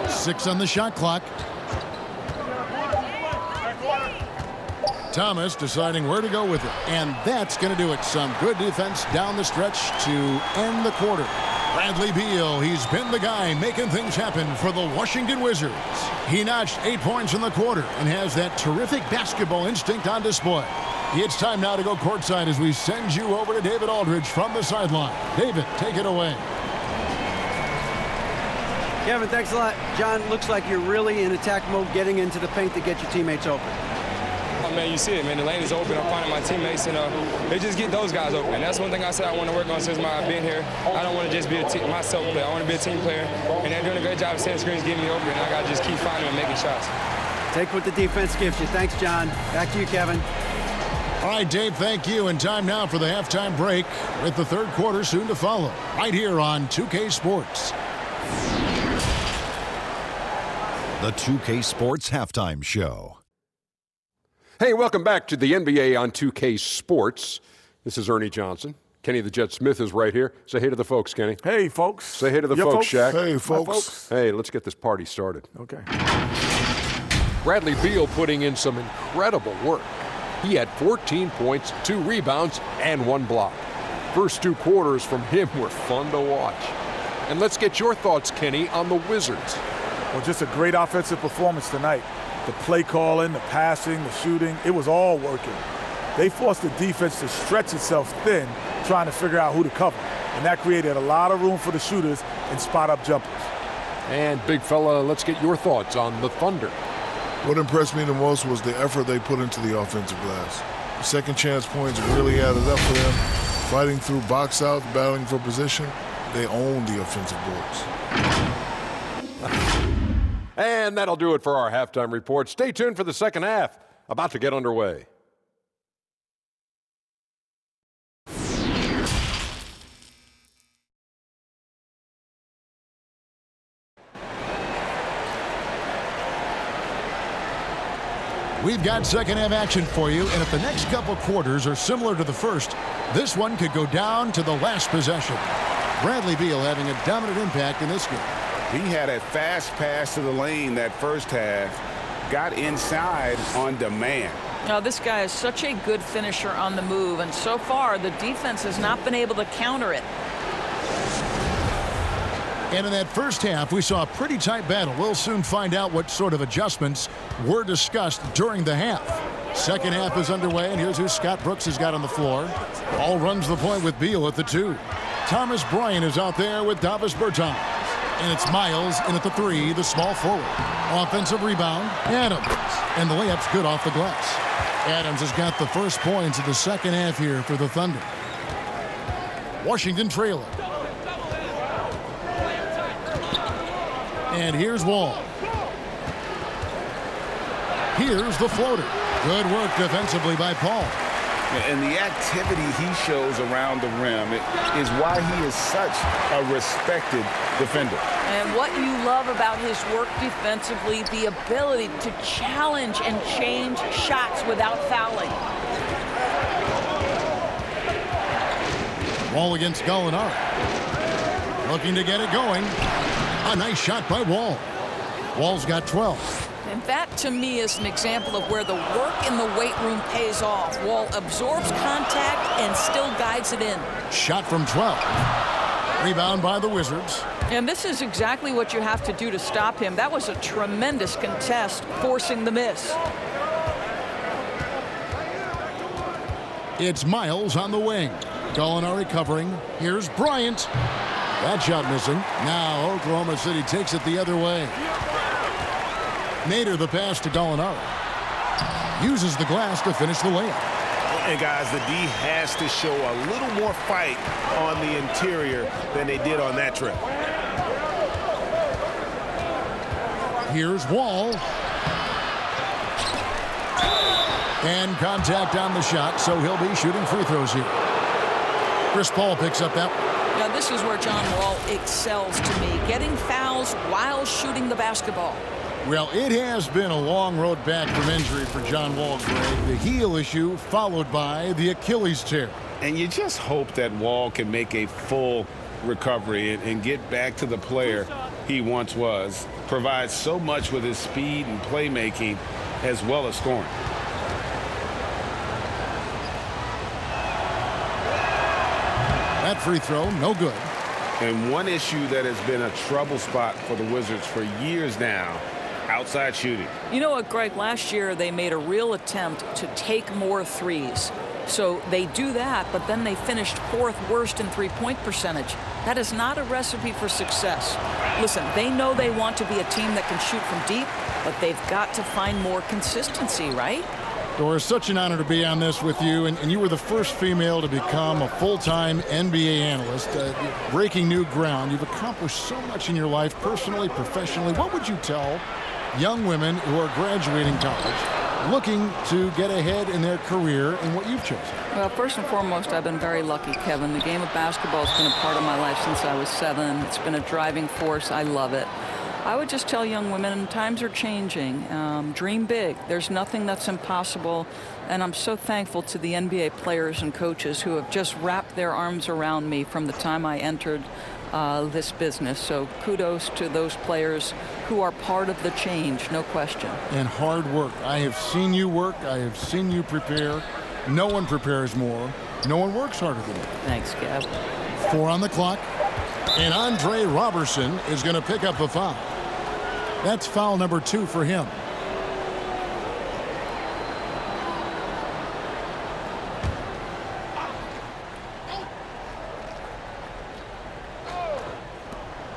6 on the shot clock. Thomas deciding where to go with it. And that's going to do it. Some good defense down the stretch to end the quarter. Bradley Beal, he's been the guy making things happen for the Washington Wizards. He notched 8 points in the quarter and has that terrific basketball instinct on display. It's time now to go courtside as we send you over to David Aldridge from the sideline. David, take it away. Kevin, thanks a lot. John, looks like you're really in attack mode, getting into the paint to get your teammates open. Oh, man, you see it, man. The lane is open. I'm finding my teammates, and they just get those guys open. That's one thing I said I want to work on since I've been here. I don't want to just be a myself player. I want to be a team player, and they're doing a great job of setting screens, getting me open, and I got to just keep finding them and making shots. Take what the defense gives you. Thanks, John. Back to you, Kevin. All right, Dave, thank you. And time now for the halftime break with the third quarter soon to follow. Right here on 2K Sports. The 2K Sports Halftime Show. Hey, welcome back to the NBA on 2K Sports. This is Ernie Johnson. Kenny the Jet Smith is right here. Say hey to the folks, Kenny. Hey, folks. Say hey to the folks, Shaq. Hey, folks. Hey, let's get this party started. Okay. Bradley Beal putting in some incredible work. He had 14 points, 2 rebounds, and 1 block. First 2 quarters from him were fun to watch. And let's get your thoughts, Kenny, on the Wizards. Well, just a great offensive performance tonight. The play calling, the passing, the shooting, it was all working. They forced the defense to stretch itself thin, trying to figure out who to cover. And that created a lot of room for the shooters and spot-up jumpers. And, big fella, let's get your thoughts on the Thunder. What impressed me the most was the effort they put into the offensive glass. The second chance points really added up for them. Fighting through box outs, battling for position, they owned the offensive boards. And that'll do it for our halftime report. Stay tuned for the second half, about to get underway. We've got second half action for you, and if the next couple quarters are similar to the first, this one could go down to the last possession. Bradley Beal having a dominant impact in this game. He had a fast pass to the lane that first half, got inside on demand. Now, this guy is such a good finisher on the move, and so far the defense has not been able to counter it. And in that first half, we saw a pretty tight battle. We'll soon find out what sort of adjustments were discussed during the half. Second half is underway, and here's who Scott Brooks has got on the floor. Ball runs the point with Beal at the 2. Thomas Bryant is out there with Davis Bertans. And it's Miles in at the 3, the small forward. Offensive rebound, Adams. And the layup's good off the glass. Adams has got the first points of the second half here for the Thunder. Washington trailing. And here's Wall. Here's the floater. Good work defensively by Paul. And the activity he shows around the rim is why he is such a respected defender. And what you love about his work defensively, the ability to challenge and change shots without fouling. Wall against Gallinari. Looking to get it going. A nice shot by Wall. Wall's got 12. And that, to me, is an example of where the work in the weight room pays off. Wall absorbs contact and still guides it in. Shot from 12. Rebound by the Wizards. And this is exactly what you have to do to stop him. That was a tremendous contest, forcing the miss. It's Miles on the wing. Gallinari covering. Here's Bryant. That shot missing. Now Oklahoma City takes it the other way. Nader the pass to Gallinari. Uses the glass to finish the layup. And guys, the D has to show a little more fight on the interior than they did on that trip. Here's Wall. And contact on the shot, so he'll be shooting free throws here. Chris Paul picks up that one. Now, this is where John Wall excels to me, getting fouls while shooting the basketball. Well, it has been a long road back from injury for John Wall, Greg. The heel issue followed by the Achilles tear. And you just hope that Wall can make a full recovery and get back to the player he once was. Provides so much with his speed and playmaking as well as scoring. That free throw, no good. And one issue that has been a trouble spot for the Wizards for years now, outside shooting. You know what, Greg? Last year they made a real attempt to take more threes. So they do that, but then they finished 4th worst in three-point percentage. That is not a recipe for success. Listen, they know they want to be a team that can shoot from deep, but they've got to find more consistency, right? Doris, such an honor to be on this with you, and you were the first female to become a full-time NBA analyst, breaking new ground. You've accomplished so much in your life, personally, professionally. What would you tell young women who are graduating college, looking to get ahead in their career in what you've chosen? Well, first and foremost, I've been very lucky, Kevin. The game of basketball has been a part of my life since I was 7. It's been a driving force. I love it. I would just tell young women, times are changing. Dream big. There's nothing that's impossible. And I'm so thankful to the NBA players and coaches who have just wrapped their arms around me from the time I entered this business. So kudos to those players who are part of the change, no question. And hard work. I have seen you work. I have seen you prepare. No one prepares more. No one works harder than you. Thanks, Kev. 4 on the clock. And Andre Robertson is going to pick up the foul. That's foul number 2 for him.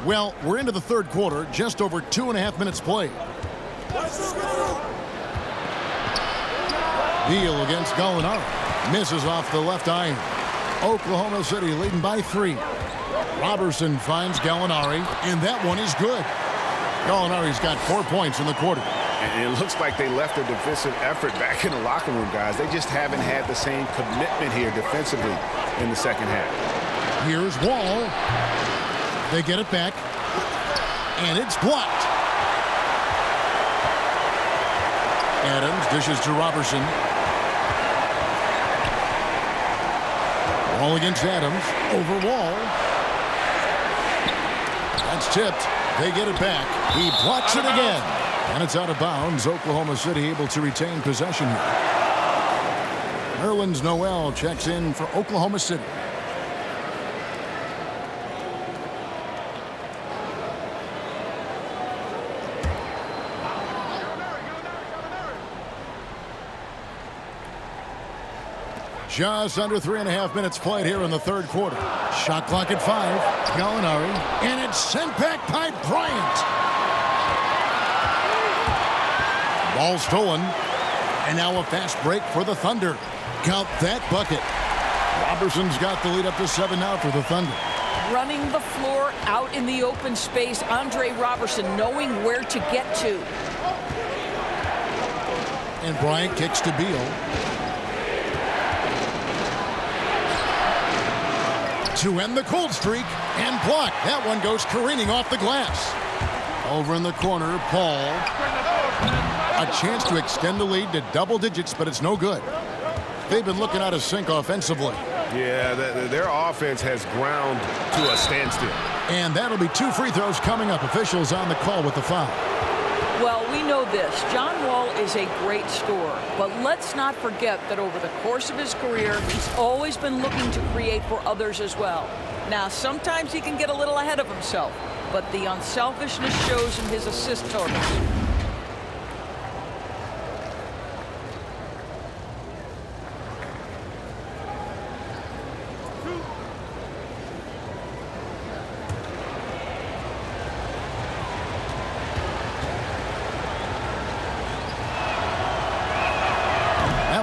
Well, we're into the third quarter, just over 2.5 minutes played. Beal against Gallinari. Misses off the left iron. Oklahoma City leading by 3. Robertson finds Gallinari, and that one is good. Gallinari's got 4 points in the quarter. And it looks like they left their defensive effort back in the locker room, guys. They just haven't had the same commitment here defensively in the second half. Here's Wall. They get it back, and it's blocked. Adams dishes to Robertson. Ball against Adams. Over Wall. That's tipped. They get it back. He blocks it again. And it's out of bounds. Oklahoma City able to retain possession here. Nerlens Noel checks in for Oklahoma City. Just under 3.5 minutes played here in the third quarter. Shot clock at 5. Gallinari. And it's sent back by Bryant. Ball stolen. And now a fast break for the Thunder. Count that bucket. Robertson's got the lead up to 7 now for the Thunder. Running the floor out in the open space. Andre Robertson knowing where to get to. And Bryant kicks to Beal. To end the cold streak and block. That one goes careening off the glass. Over in the corner, Paul. A chance to extend the lead to double digits, but it's no good. They've been looking out of sync offensively. Yeah, their offense has ground to a standstill. And that'll be 2 free throws coming up. Officials on the call with the foul. Well, we know this. John Wall is a great scorer, but let's not forget that over the course of his career, he's always been looking to create for others as well. Now, sometimes he can get a little ahead of himself, but the unselfishness shows in his assist totals.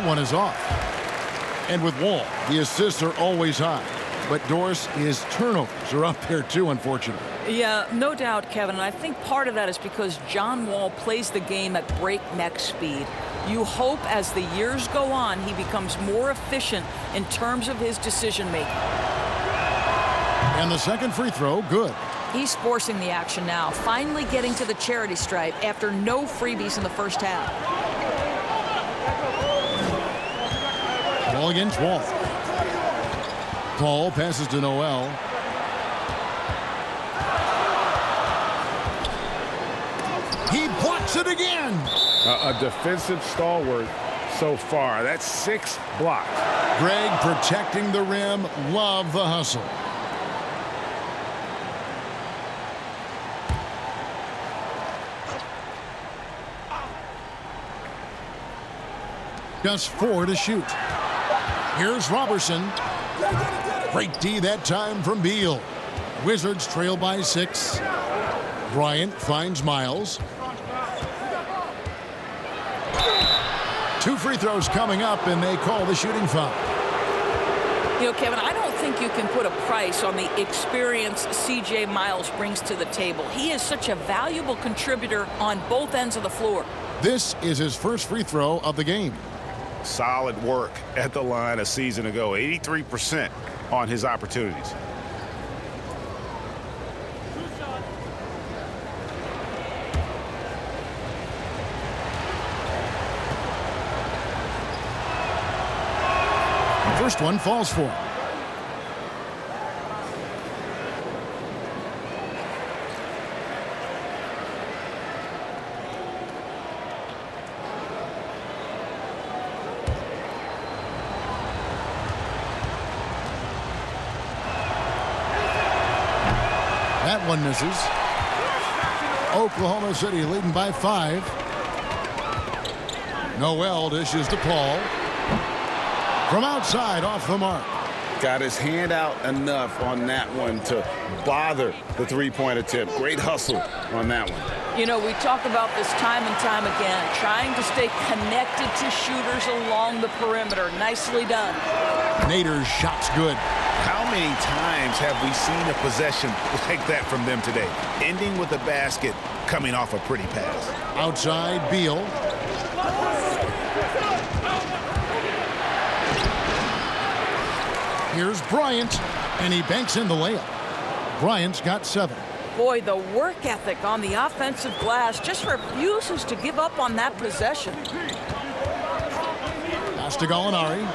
One is off. And with Wall, the assists are always high. But Doris, his turnovers are up there too, unfortunately. Yeah, no doubt, Kevin. And I think part of that is because John Wall plays the game at breakneck speed. You hope as the years go on, he becomes more efficient in terms of his decision-making. And the second free throw, good. He's forcing the action now, finally getting to the charity stripe after no freebies in the first half. Ball against Wall. Paul passes to Noel. He blocks it again. A defensive stalwart so far. That's 6 blocks. Greg protecting the rim. Love the hustle. Just 4 to shoot. Here's Robertson. Great D that time from Beal. Wizards trail by 6. Bryant finds Miles. 2 free throws coming up, and they call the shooting foul. You know, Kevin, I don't think you can put a price on the experience C.J. Miles brings to the table. He is such a valuable contributor on both ends of the floor. This is his first free throw of the game. Solid work at the line a season ago. 83% on his opportunities. First one falls for him. That one misses. Oklahoma City leading by 5. Noel dishes to Paul. From outside, off the mark. Got his hand out enough on that one to bother the three-point attempt. Great hustle on that one. You know, we talk about this time and time again, trying to stay connected to shooters along the perimeter. Nicely done. Nader's shot's good. How many times have we seen a possession like that from them today? Ending with a basket, coming off a pretty pass. Outside, Beal. Here's Bryant, and he banks in the layup. Bryant's got 7. Boy, the work ethic on the offensive glass just refuses to give up on that possession. Pass to Gallinari.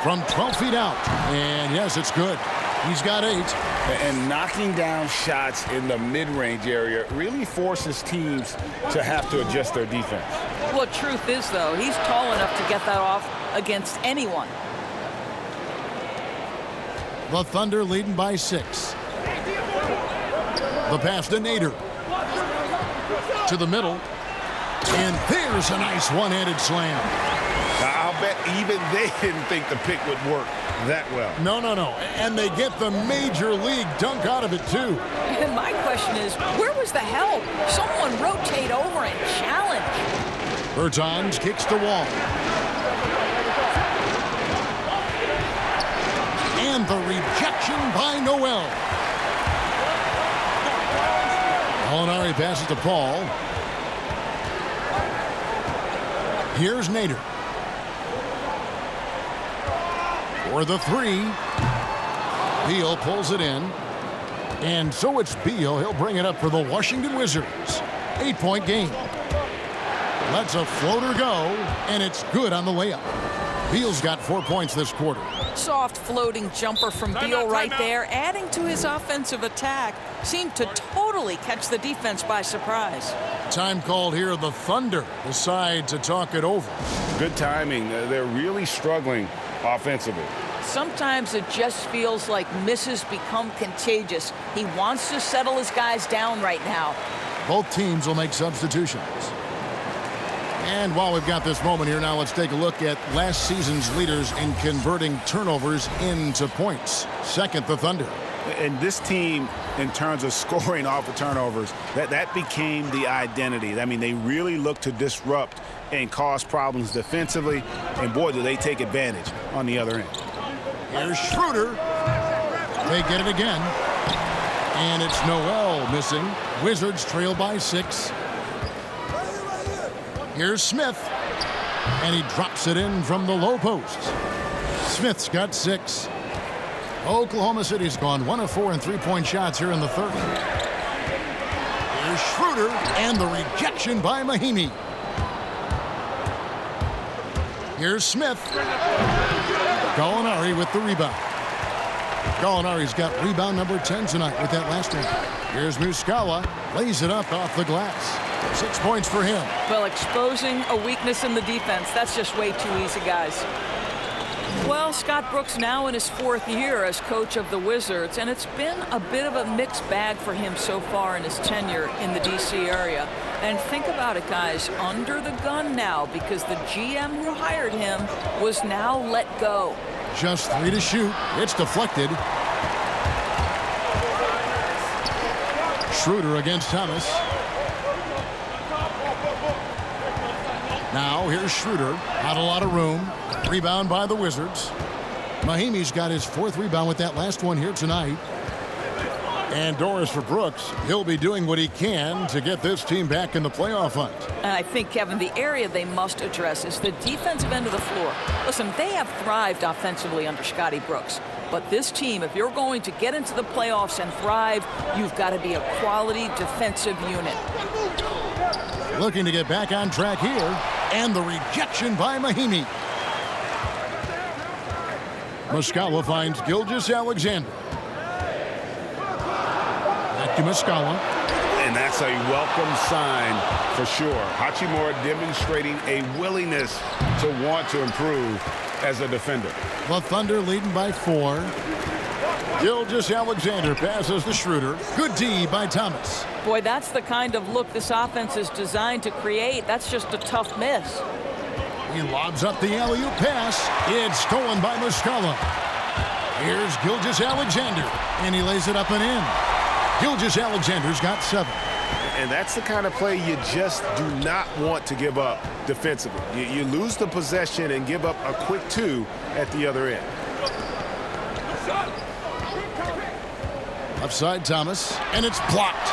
From 12 feet out. And yes, it's good. He's got 8. And knocking down shots in the mid-range area really forces teams to have to adjust their defense. Well, truth is, though, he's tall enough to get that off against anyone. The Thunder leading by 6. The pass to Nader. To the middle. And there's a nice one-handed slam. I'll bet even they didn't think the pick would work that well. No. And they get the major league dunk out of it, too. And my question is, where was the help? Someone rotate over and challenge. Bertans kicks the wall. And the rejection by Noel. Gallinari passes to Paul. Here's Nader. For the 3. Beal pulls it in. And so it's Beal. He'll bring it up for the Washington Wizards. 8-point game. Lets a floater go, and it's good on the layup. Beal's got 4 points this quarter. Soft floating jumper from Beal right there, adding to his offensive attack. Seemed to totally catch the defense by surprise. Time called here. The Thunder decide to talk it over. Good timing. They're really struggling offensively. Sometimes it just feels like misses become contagious. He wants to settle his guys down right now. Both teams will make substitutions. And while we've got this moment here now, let's take a look at last season's leaders in converting turnovers into points. Second, the Thunder. And this team, in terms of scoring off of turnovers, that became the identity. I mean, they really look to disrupt and cause problems defensively. And boy, do they take advantage on the other end. Here's Schroeder. They get it again. And it's Noel missing. Wizards trail by 6. Here's Smith. And he drops it in from the low post. Smith's got 6. Oklahoma City's gone 1 of 4 in three-point shots here in the third. Here's Schroeder. And the rejection by Mahimi. Here's Smith. Gallinari with the rebound. Gallinari's got rebound number 10 tonight with that last one. Here's Muscala. Lays it up off the glass. 6 points for him. Well, exposing a weakness in the defense, that's just way too easy, guys. Well, Scott Brooks now in his 4th year as coach of the Wizards, and it's been a bit of a mixed bag for him so far in his tenure in the D.C. area. And think about it, guys, under the gun now because the GM who hired him was now let go. Just 3 to shoot. It's deflected. Schroeder against Thomas. Now here's Schroeder. Not a lot of room. Rebound by the Wizards. Mahimi's got his 4th rebound with that last one here tonight. And Doris for Brooks. He'll be doing what he can to get this team back in the playoff hunt. And I think, Kevin, the area they must address is the defensive end of the floor. Listen, they have thrived offensively under Scotty Brooks. But this team, if you're going to get into the playoffs and thrive, you've got to be a quality defensive unit. Looking to get back on track here. And the rejection by Mahimi. Muscala finds Gilgeous-Alexander. Back to Muscala. And that's a welcome sign for sure. Hachimura demonstrating a willingness to want to improve as a defender. The Thunder leading by 4. Gilgeous-Alexander passes to Schroeder. Good D by Thomas. Boy, that's the kind of look this offense is designed to create. That's just a tough miss. He lobs up the alley-oop pass. It's stolen by Muscala. Here's Gilgeous-Alexander, and he lays it up and in. Gilgeous-Alexander's got 7. And that's the kind of play you just do not want to give up defensively. You lose the possession and give up a quick 2 at the other end. Upside Thomas, and it's blocked.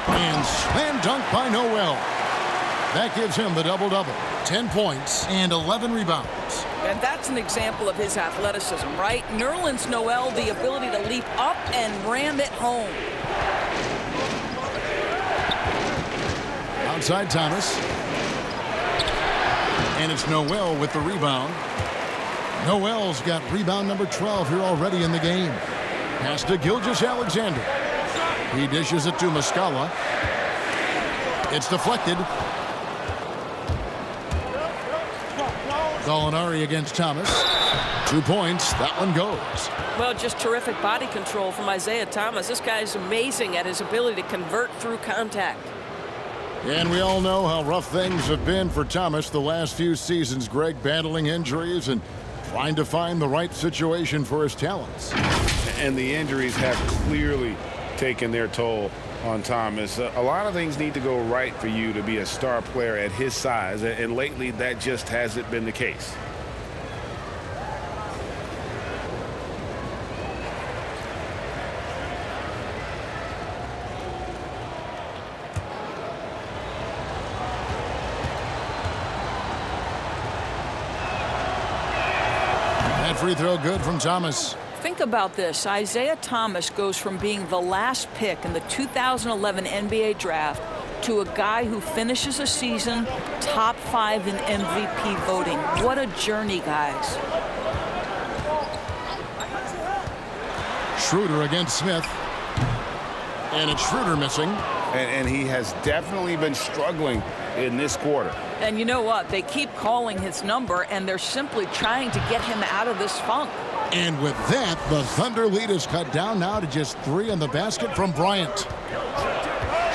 And Slam dunk by Noel. That gives him the double-double. 10 points and 11 rebounds. And that's an example of his athleticism, right? Nerlens Noel, the ability to leap up and ram it home. Outside Thomas. And it's Noel with the rebound. Noel's got rebound number 12 here already in the game. Pass to Gilgeous-Alexander. He dishes it to Muscala. It's deflected. Gallinari against Thomas. 2 points. That one goes. Well, just terrific body control from Isaiah Thomas. This guy's amazing at his ability to convert through contact. And we all know how rough things have been for Thomas the last few seasons, Greg, battling injuries and trying to find the right situation for his talents. And the injuries have clearly taken their toll on Thomas. A lot of things need to go right for you to be a star player at his size, and lately that just hasn't been the case. That free throw good from Thomas. Think about this. Isaiah Thomas goes from being the last pick in the 2011 NBA draft to a guy who finishes a season top 5 in MVP voting. What a journey, guys. Schroeder against Smith. And it's Schroeder missing. And he has definitely been struggling in this quarter. And you know what? They keep calling his number, and they're simply trying to get him out of this funk. And with that, the Thunder lead is cut down now to just 3 in the basket from Bryant.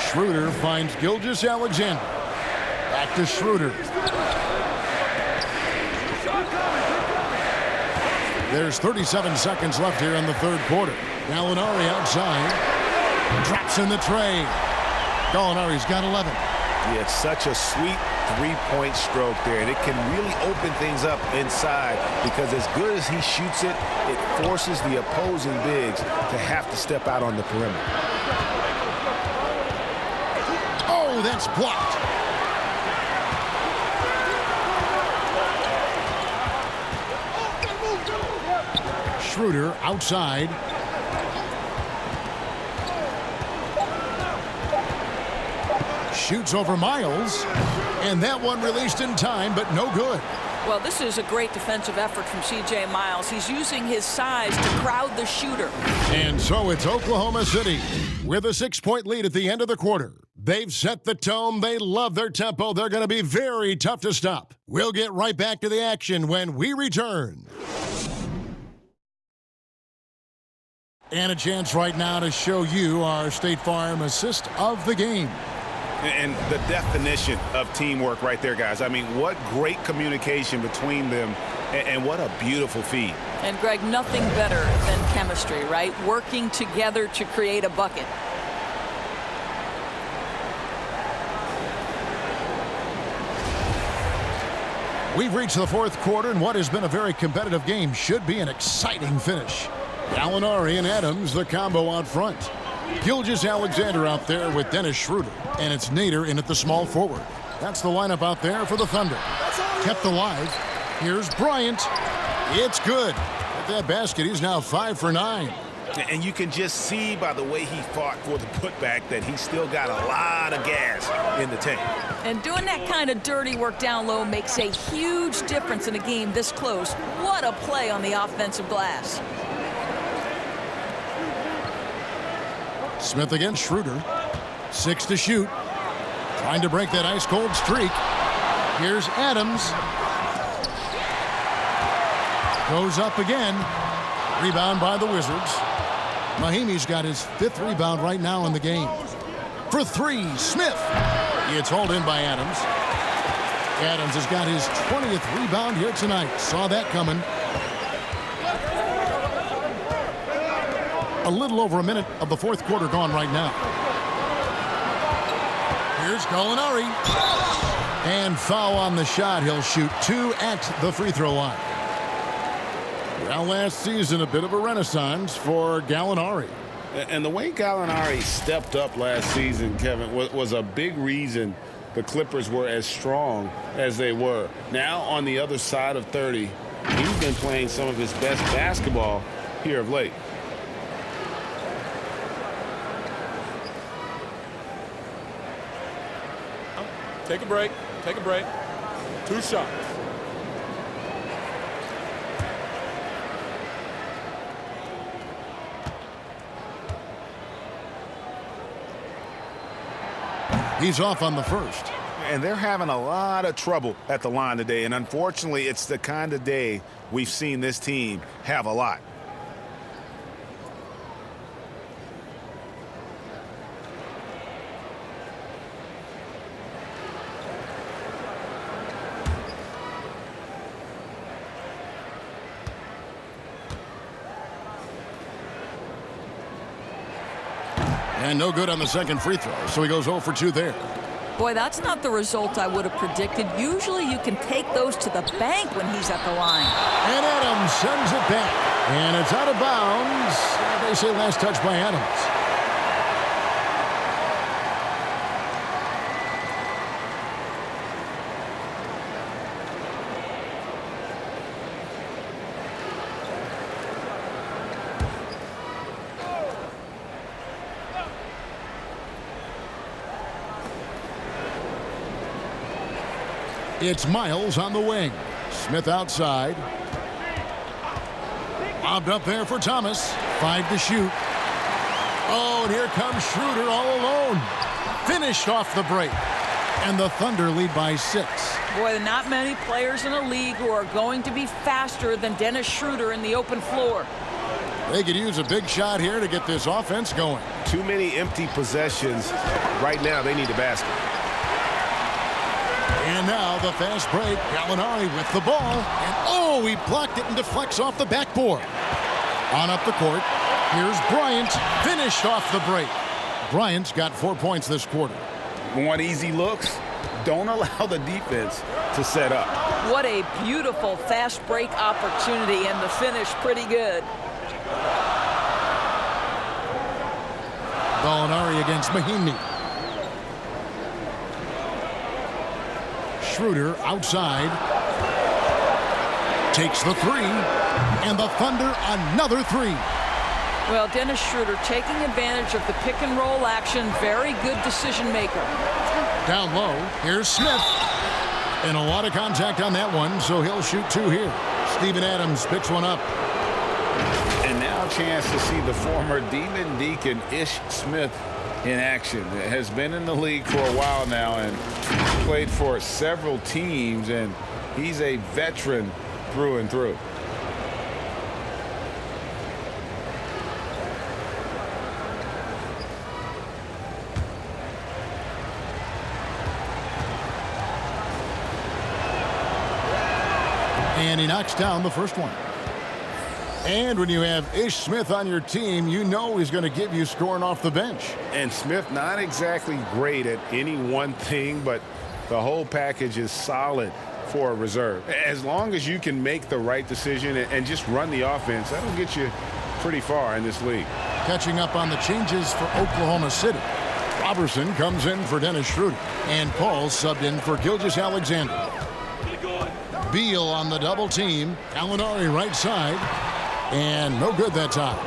Schroeder finds Gilgeous-Alexander. Back to Schroeder. There's 37 seconds left here in the third quarter. Gallinari outside. Drops in the tray. Gallinari's got 11. Yeah, it's such a sweet three-point stroke there, and it can really open things up inside because as good as he shoots it, it forces the opposing bigs to have to step out on the perimeter. Oh, that's blocked. Schroeder outside. Shoots over Miles, and that one released in time, but no good. Well, this is a great defensive effort from C.J. Miles. He's using his size to crowd the shooter. And so it's Oklahoma City with a 6-point lead at the end of the quarter. They've set the tone. They love their tempo. They're going to be very tough to stop. We'll get right back to the action when we return. And a chance right now to show you our State Farm assist of the game. And the definition of teamwork right there, guys. I mean, what great communication between them, and what a beautiful feed. And, Greg, nothing better than chemistry, right? Working together to create a bucket. We've reached the fourth quarter, and what has been a very competitive game should be an exciting finish. Gallinari and Adams, the combo out front. Gilgeous-Alexander out there with Dennis Schroeder. And it's Nader in at the small forward. That's the lineup out there for the Thunder. Kept alive. Here's Bryant. It's good. At that basket, he's now 5 for 9. And you can just see by the way he fought for the putback that he's still got a lot of gas in the tank. And doing that kind of dirty work down low makes a huge difference in a game this close. What a play on the offensive glass. Smith against Schroeder. 6 to shoot. Trying to break that ice-cold streak. Here's Adams. Goes up again. Rebound by the Wizards. Mahimi's got his 5th rebound right now in the game. For 3, Smith. It's hauled in by Adams. Adams has got his 20th rebound here tonight. Saw that coming. A little over a minute of the fourth quarter gone right now. Here's Gallinari. And foul on the shot. He'll shoot 2 at the free throw line. Well, last season, a bit of a renaissance for Gallinari. And the way Gallinari stepped up last season, Kevin, was a big reason the Clippers were as strong as they were. Now on the other side of 30, he's been playing some of his best basketball here of late. Take a break. Take a break. 2 shots. He's off on the first. And they're having a lot of trouble at the line today. And unfortunately, it's the kind of day we've seen this team have a lot. And no good on the second free throw, so he goes 0 for 2 there. Boy, that's not the result I would have predicted. Usually you can take those to the bank when he's at the line. And Adams sends it back. And it's out of bounds. They say last touch by Adams. It's Miles on the wing. Smith outside. Lobbed up there for Thomas. 5 to shoot. Oh, and here comes Schroeder all alone. Finished off the break. And the Thunder lead by 6. Boy, not many players in the league who are going to be faster than Dennis Schroeder in the open floor. They could use a big shot here to get this offense going. Too many empty possessions. Right now, they need a basket. And now the fast break. Gallinari with the ball. And oh, he blocked it and deflects off the backboard. On up the court. Here's Bryant. Finished off the break. Bryant's got 4 points this quarter. Want easy looks? Don't allow the defense to set up. What a beautiful fast break opportunity, and the finish pretty good. Gallinari against Mahinmi. Schroeder outside. Takes the 3. And the Thunder another 3. Well, Dennis Schroeder taking advantage of the pick and roll action. Very good decision maker. Down low. Here's Smith. And a lot of contact on that one, so he'll shoot 2 here. Steven Adams picks one up. And now a chance to see the former Demon Deacon Ish Smith in action. Has been in the league for a while now and played for several teams, and he's a veteran through and through. And he knocks down the first one. And when you have Ish Smith on your team, you know he's going to give you scoring off the bench. And Smith not exactly great at any one thing, but the whole package is solid for a reserve. As long as you can make the right decision and just run the offense, that'll get you pretty far in this league. Catching up on the changes for Oklahoma City. Robertson comes in for Dennis Schroeder. And Paul subbed in for Gilgeous-Alexander. Beal on the double team. Gallinari right side. And no good that time.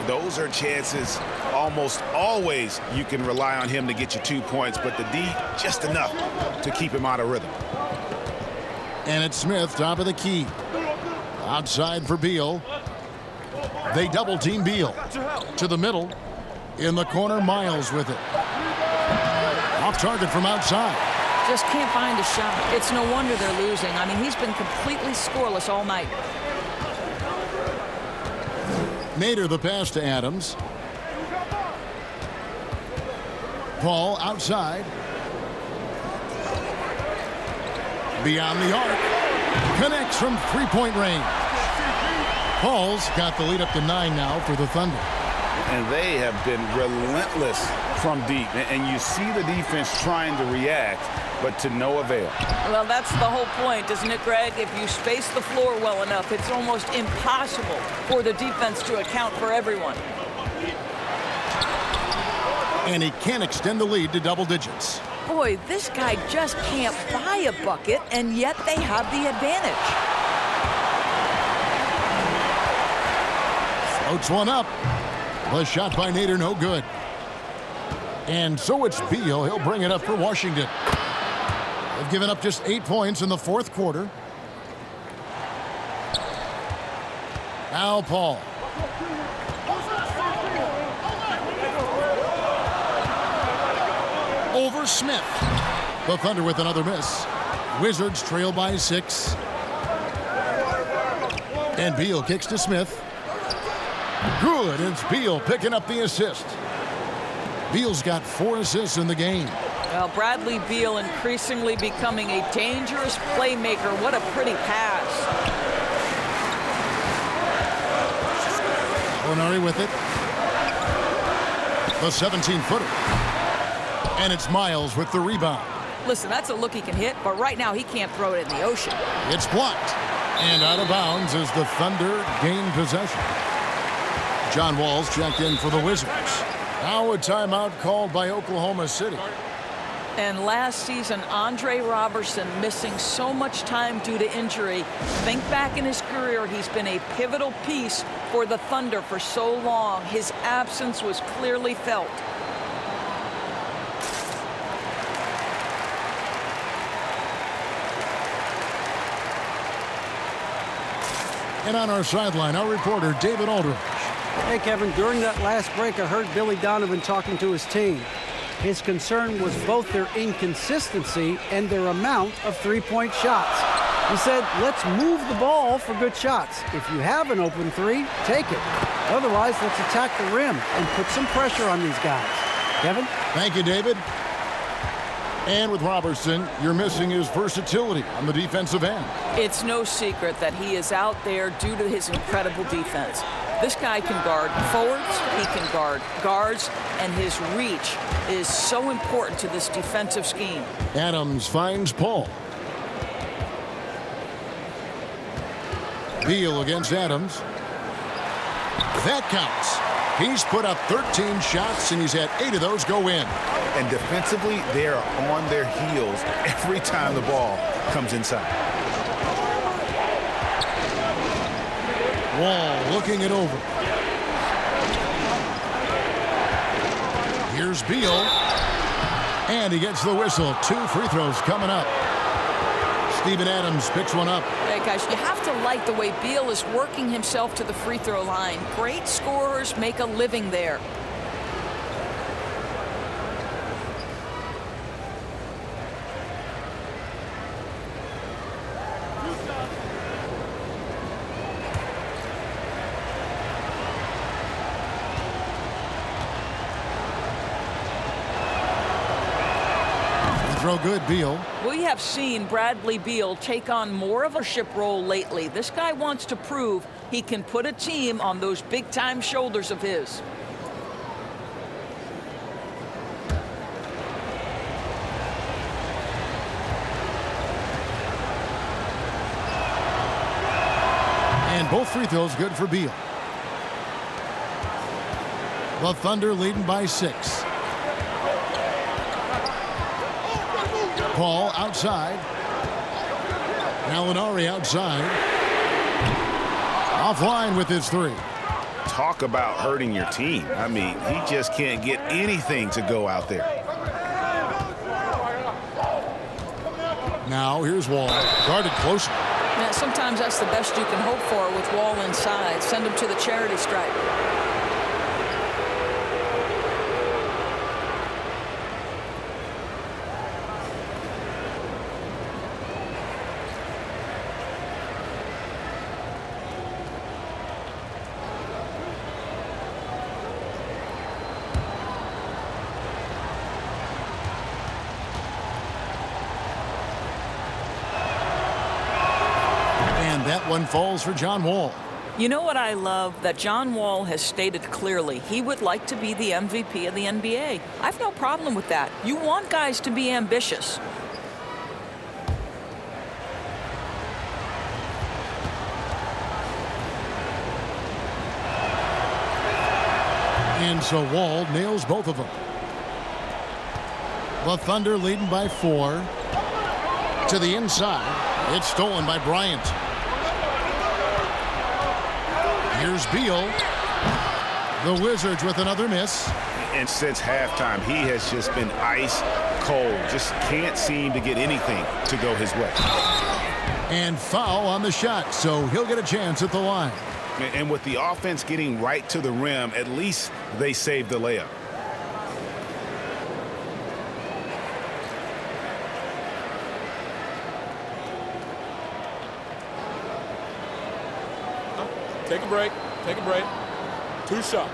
Those are chances almost always you can rely on him to get you 2 points, but the D just enough to keep him out of rhythm. And it's Smith, top of the key. Outside for Beal. They double team Beal. To the middle. In the corner, Miles with it. Off target from outside. Just can't find a shot. It's no wonder they're losing. I mean, he's been completely scoreless all night. Nader the pass to Adams. Paul outside. Beyond the arc. Connects from three-point range. Paul's got the lead up to 9 now for the Thunder. And they have been relentless from deep. And you see the defense trying to react, but to no avail. Well, that's the whole point, isn't it, Greg? If you space the floor well enough, it's almost impossible for the defense to account for everyone. And he can't extend the lead to double digits. Boy, this guy just can't buy a bucket, and yet they have the advantage. Floats one up. The shot by Nader, no good. And so it's Beal. He'll bring it up for Washington. They've given up just 8 points in the fourth quarter. Now Paul. Over Smith. The Thunder with another miss. Wizards trail by 6. And Beal kicks to Smith. Good. It's Beal picking up the assist. Beal's got 4 assists in the game. Well, Bradley Beal increasingly becoming a dangerous playmaker. What a pretty pass. Gallinari with it. The 17-footer. And it's Miles with the rebound. Listen, that's a look he can hit, but right now he can't throw it in the ocean. It's blocked. And out of bounds as the Thunder gain possession. John Wall's checked in for the Wizards. Now a timeout called by Oklahoma City. And last season, Andre Robertson missing so much time due to injury. Think back in his career, he's been a pivotal piece for the Thunder for so long. His absence was clearly felt. And on our sideline, our reporter, David Aldridge. Hey, Kevin, during that last break, I heard Billy Donovan talking to his team. His concern was both their inconsistency and their amount of three-point shots. He said, let's move the ball for good shots. If you have an open three, take it. Otherwise, let's attack the rim and put some pressure on these guys. Kevin? Thank you, David. And with Robertson, you're missing his versatility on the defensive end. It's no secret that he is out there due to his incredible defense. This guy can guard forwards, he can guard guards, and his reach is so important to this defensive scheme. Adams finds Paul. Beal against Adams. That counts. He's put up 13 shots, and he's had 8 of those go in. And defensively, they are on their heels every time the ball comes inside. Wall looking it over. Here's Beal. And he gets the whistle. 2 free throws coming up. Steven Adams picks one up. Hey, guys, you have to like the way Beal is working himself to the free throw line. Great scorers make a living there. Throw good, Beal. We have seen Bradley Beal take on more of a leadership role lately. This guy wants to prove he can put a team on those big-time shoulders of his. And both free throws good for Beal. The Thunder leading by 6. Paul outside. Gallinari outside. Offline with his 3. Talk about hurting your team. I mean, he just can't get anything to go out there. Now here's Wall. Guarded closer. Now, sometimes that's the best you can hope for with Wall inside. Send him to the charity stripe. That one falls for John Wall. You know what I love? That John Wall has stated clearly he would like to be the MVP of the NBA. I have no problem with that. You want guys to be ambitious. And so Wall nails both of them. The Thunder leading by 4. To the inside. It's stolen by Bryant. Here's Beal. The Wizards with another miss. And since halftime, he has just been ice cold. Just can't seem to get anything to go his way. And foul on the shot, so he'll get a chance at the line. And with the offense getting right to the rim, at least they saved the layup. Take a break. Take a break. 2 shots.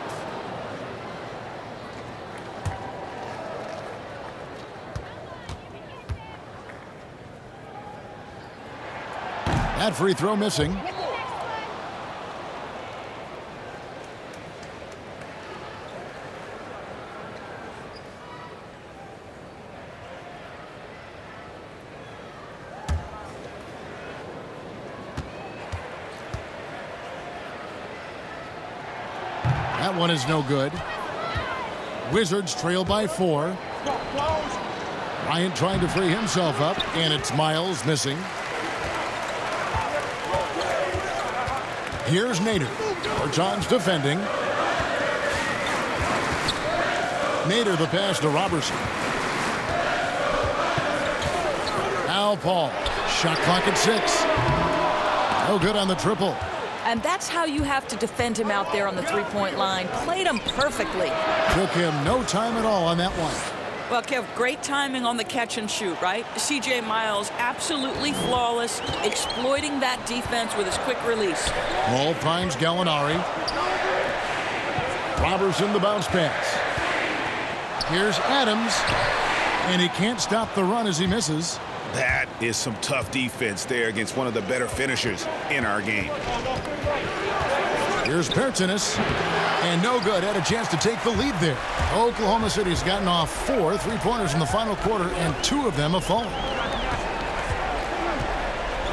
That free throw missing. That one is no good. Wizards trail by 4. Bryant trying to free himself up, and it's Miles missing. Here's Nader. Bertans defending. Nader the pass to Robertson. Now Paul. Shot clock at 6. No good on the triple. And that's how you have to defend him out there on the three-point line. Played him perfectly. Took him no time at all on that one. Well, Kev, great timing on the catch and shoot, right? C.J. Miles absolutely flawless, exploiting that defense with his quick release. Ball primes Gallinari. Robertson the bounce pass. Here's Adams, and he can't stop the run as he misses. That is some tough defense there against one of the better finishers in our game. Here's Bertans, and no good. Had a chance to take the lead there. Oklahoma City's gotten off 4 3-pointers in the final quarter, and 2 of them have fallen.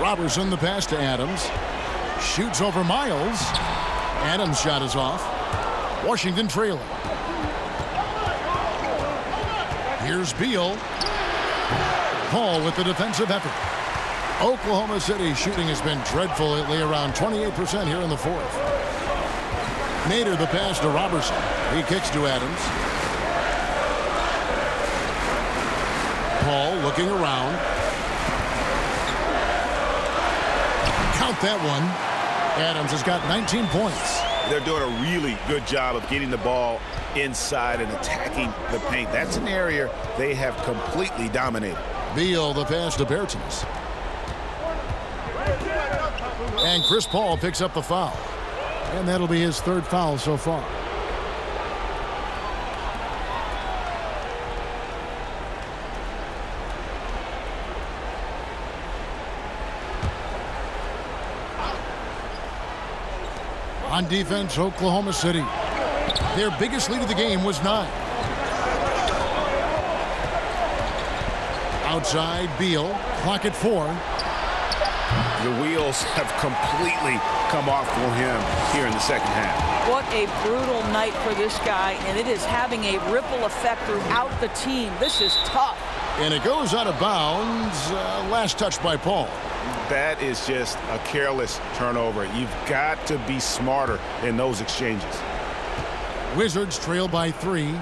Robertson the pass to Adams. Shoots over Miles. Adams' shot is off. Washington trailing. Here's Beal. Paul with the defensive effort. Oklahoma City shooting has been dreadful lately, around 28% here in the 4th. Nader the pass to Robertson. He kicks to Adams. Paul looking around. Count that one. Adams has got 19 points. They're doing a really good job of getting the ball inside and attacking the paint. That's an area they have completely dominated. Beal the pass to Bertans. And Chris Paul picks up the foul. And that'll be his 3rd foul so far. On defense, Oklahoma City. Their biggest lead of the game was 9. Outside, Beal. Clock at 4. The wheels have completely come off for him here in the second half. What a brutal night for this guy, and it is having a ripple effect throughout the team. This is tough. And it goes out of bounds. Last touch by Paul. That is just a careless turnover. You've got to be smarter in those exchanges. Wizards trail by 3.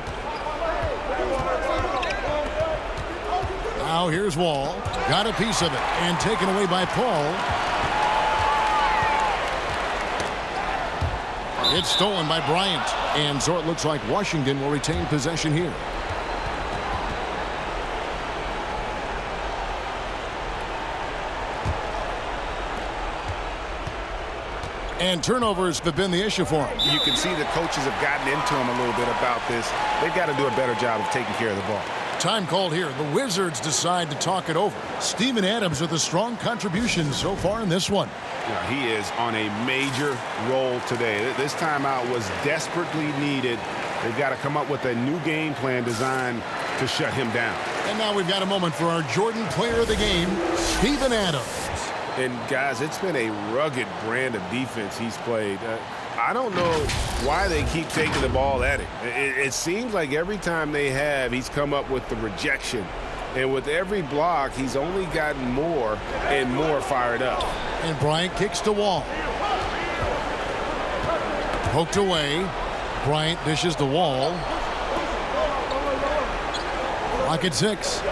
Now here's Wall. Got a piece of it and taken away by Paul. It's stolen by Bryant. And so it looks like Washington will retain possession here. And turnovers have been the issue for him. You can see the coaches have gotten into him a little bit about this. They've got to do a better job of taking care of the ball. Time called here. The Wizards decide to talk it over. Steven Adams with a strong contribution so far in this one. Yeah, he is on a major role today. This timeout was desperately needed. They've got to come up with a new game plan designed to shut him down. And now we've got a moment for our Jordan player of the game, Steven Adams. And guys, it's been a rugged brand of defense he's played. I don't know why they keep taking the ball at him. It seems like every time they have, he's come up with the rejection. And with every block, he's only gotten more and more fired up. And Bryant kicks to Wall. Poked away. Bryant dishes to Wall. Clock at 6.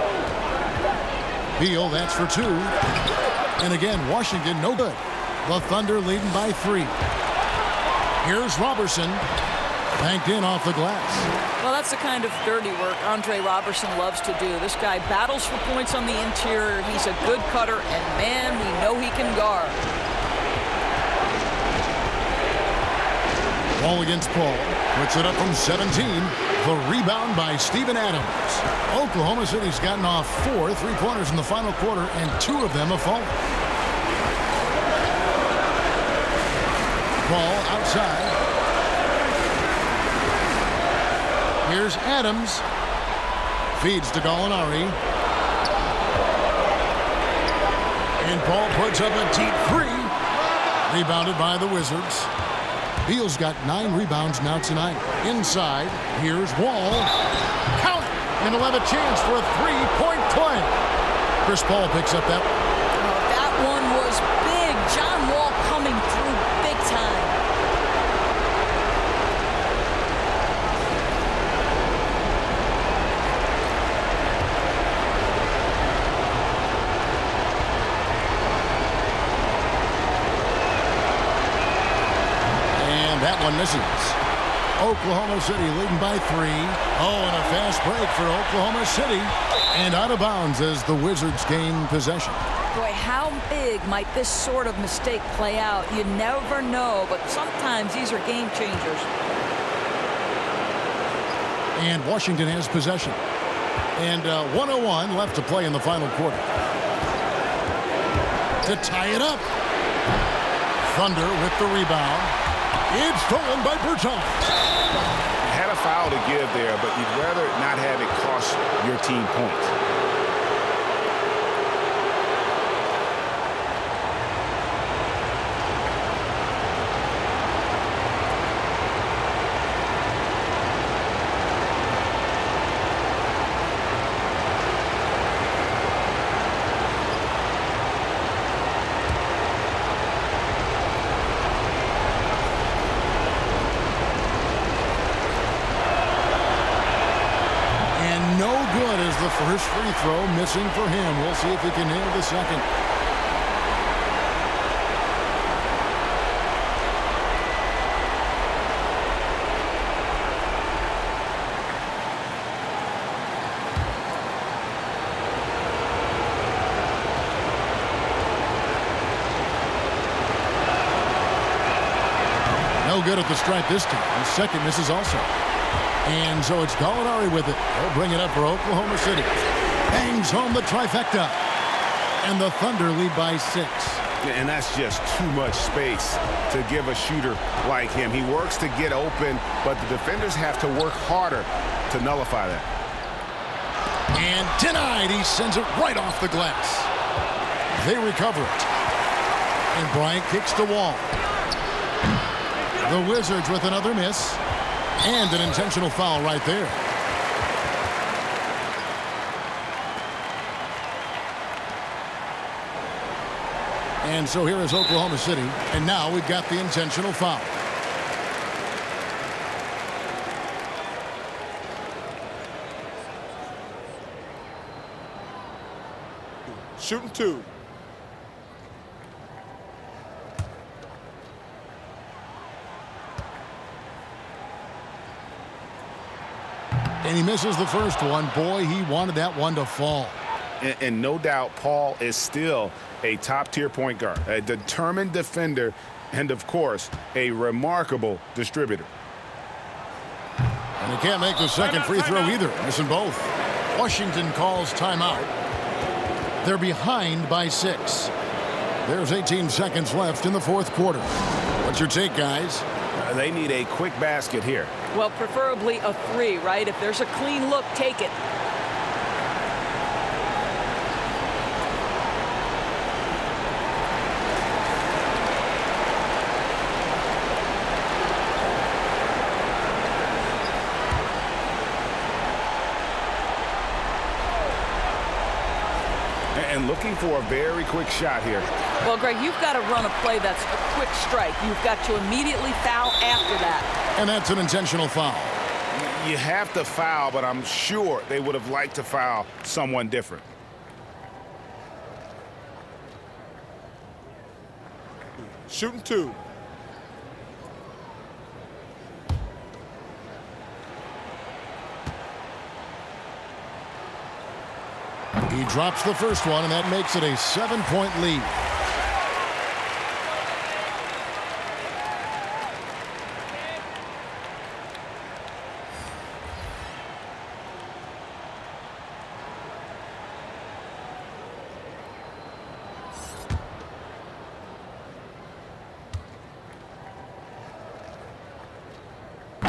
Beal, that's for 2. And again, Washington, no good. The Thunder leading by 3. Here's Robertson. Banked in off the glass. Well, that's the kind of dirty work Andre Robertson loves to do. This guy battles for points on the interior. He's a good cutter, and man, we know he can guard. Ball against Paul. Puts it up from 17. The rebound by Steven Adams. Oklahoma City's gotten off 4 3-pointers in the final quarter, and 2 of them have fallen. Ball outside. Here's Adams. Feeds to Gallinari. And Paul puts up a deep 3. Rebounded by the Wizards. Beal's got 9 rebounds now tonight. Inside, here's Wall. Count! And he'll have a chance for a 3-point play. Chris Paul picks up that. Oh, that one was big. John Wall coming through big time. That one misses. Oklahoma City leading by 3. Oh, and a fast break for Oklahoma City. And out of bounds as the Wizards gain possession. Boy, how big might this sort of mistake play out? You never know, but sometimes these are game changers. And Washington has possession. And 1:01 left to play in the final quarter. To tie it up. Thunder with the rebound. It's stolen by Bertans. Had a foul to give there, but you'd rather not have it cost your team points. The first free throw missing for him. We'll see if he can nail the second. No good at the stripe this time. The second misses also. And so it's Gallinari with it. They'll bring it up for Oklahoma City. Bangs home the trifecta. And the Thunder lead by 6. And that's just too much space to give a shooter like him. He works to get open, but the defenders have to work harder to nullify that. And denied. He sends it right off the glass. They recover it. And Bryant kicks the Wall. The Wizards with another miss. And an intentional foul right there. And so here is Oklahoma City. And now we've got the intentional foul. Shooting 2. And he misses the first one. Boy, he wanted that one to fall. And no doubt Paul is still a top-tier point guard, a determined defender, and, of course, a remarkable distributor. And he can't make the second free throw either. Missing both. Washington calls timeout. They're behind by 6. There's 18 seconds left in the fourth quarter. What's your take, guys? They need a quick basket here. Well, preferably a 3, right? If there's a clean look, take it. and looking for a very quick shot here. Well, Greg, you've got to run a play that's a quick strike. You've got to immediately foul after that. And that's an intentional foul. You have to foul, but I'm sure they would have liked to foul someone different. Shooting 2. He drops the first one, and that makes it a 7-point lead.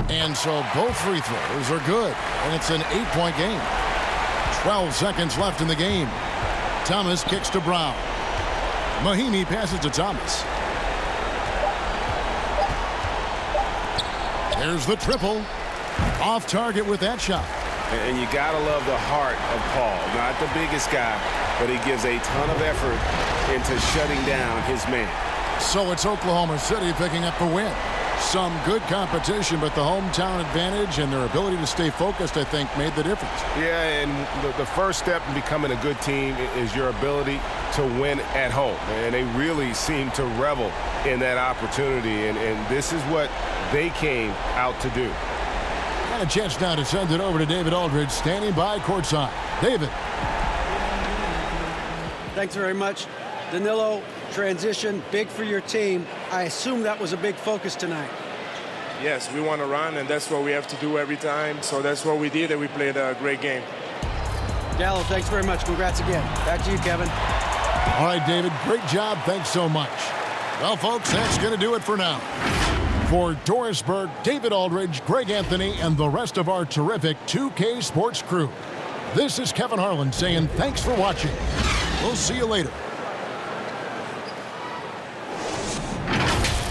And so both free throws are good, and it's an 8-point game. 12 seconds left in the game. Thomas kicks to Brown. Mahinmi passes to Thomas. There's the triple. Off target with that shot. And you got to love the heart of Paul. Not the biggest guy, but he gives a ton of effort into shutting down his man. So it's Oklahoma City picking up the win. Some good competition, but the hometown advantage and their ability to stay focused, I think, made the difference. Yeah, and the first step in becoming a good team is your ability to win at home. And they really seem to revel in that opportunity, and this is what they came out to do. Got a chance now to send it over to David Aldridge, standing by courtside. David. Thanks very much. Danilo, transition, big for your team. I assume that was a big focus tonight. Yes, we want to run, and that's what we have to do every time. So that's what we did, and we played a great game. Gallo, thanks very much. Congrats again. Back to you, Kevin. All right, David, great job. Thanks so much. Well, folks, that's going to do it for now. For Doris Burke, David Aldridge, Greg Anthony, and the rest of our terrific 2K Sports crew, this is Kevin Harlan saying thanks for watching. We'll see you later.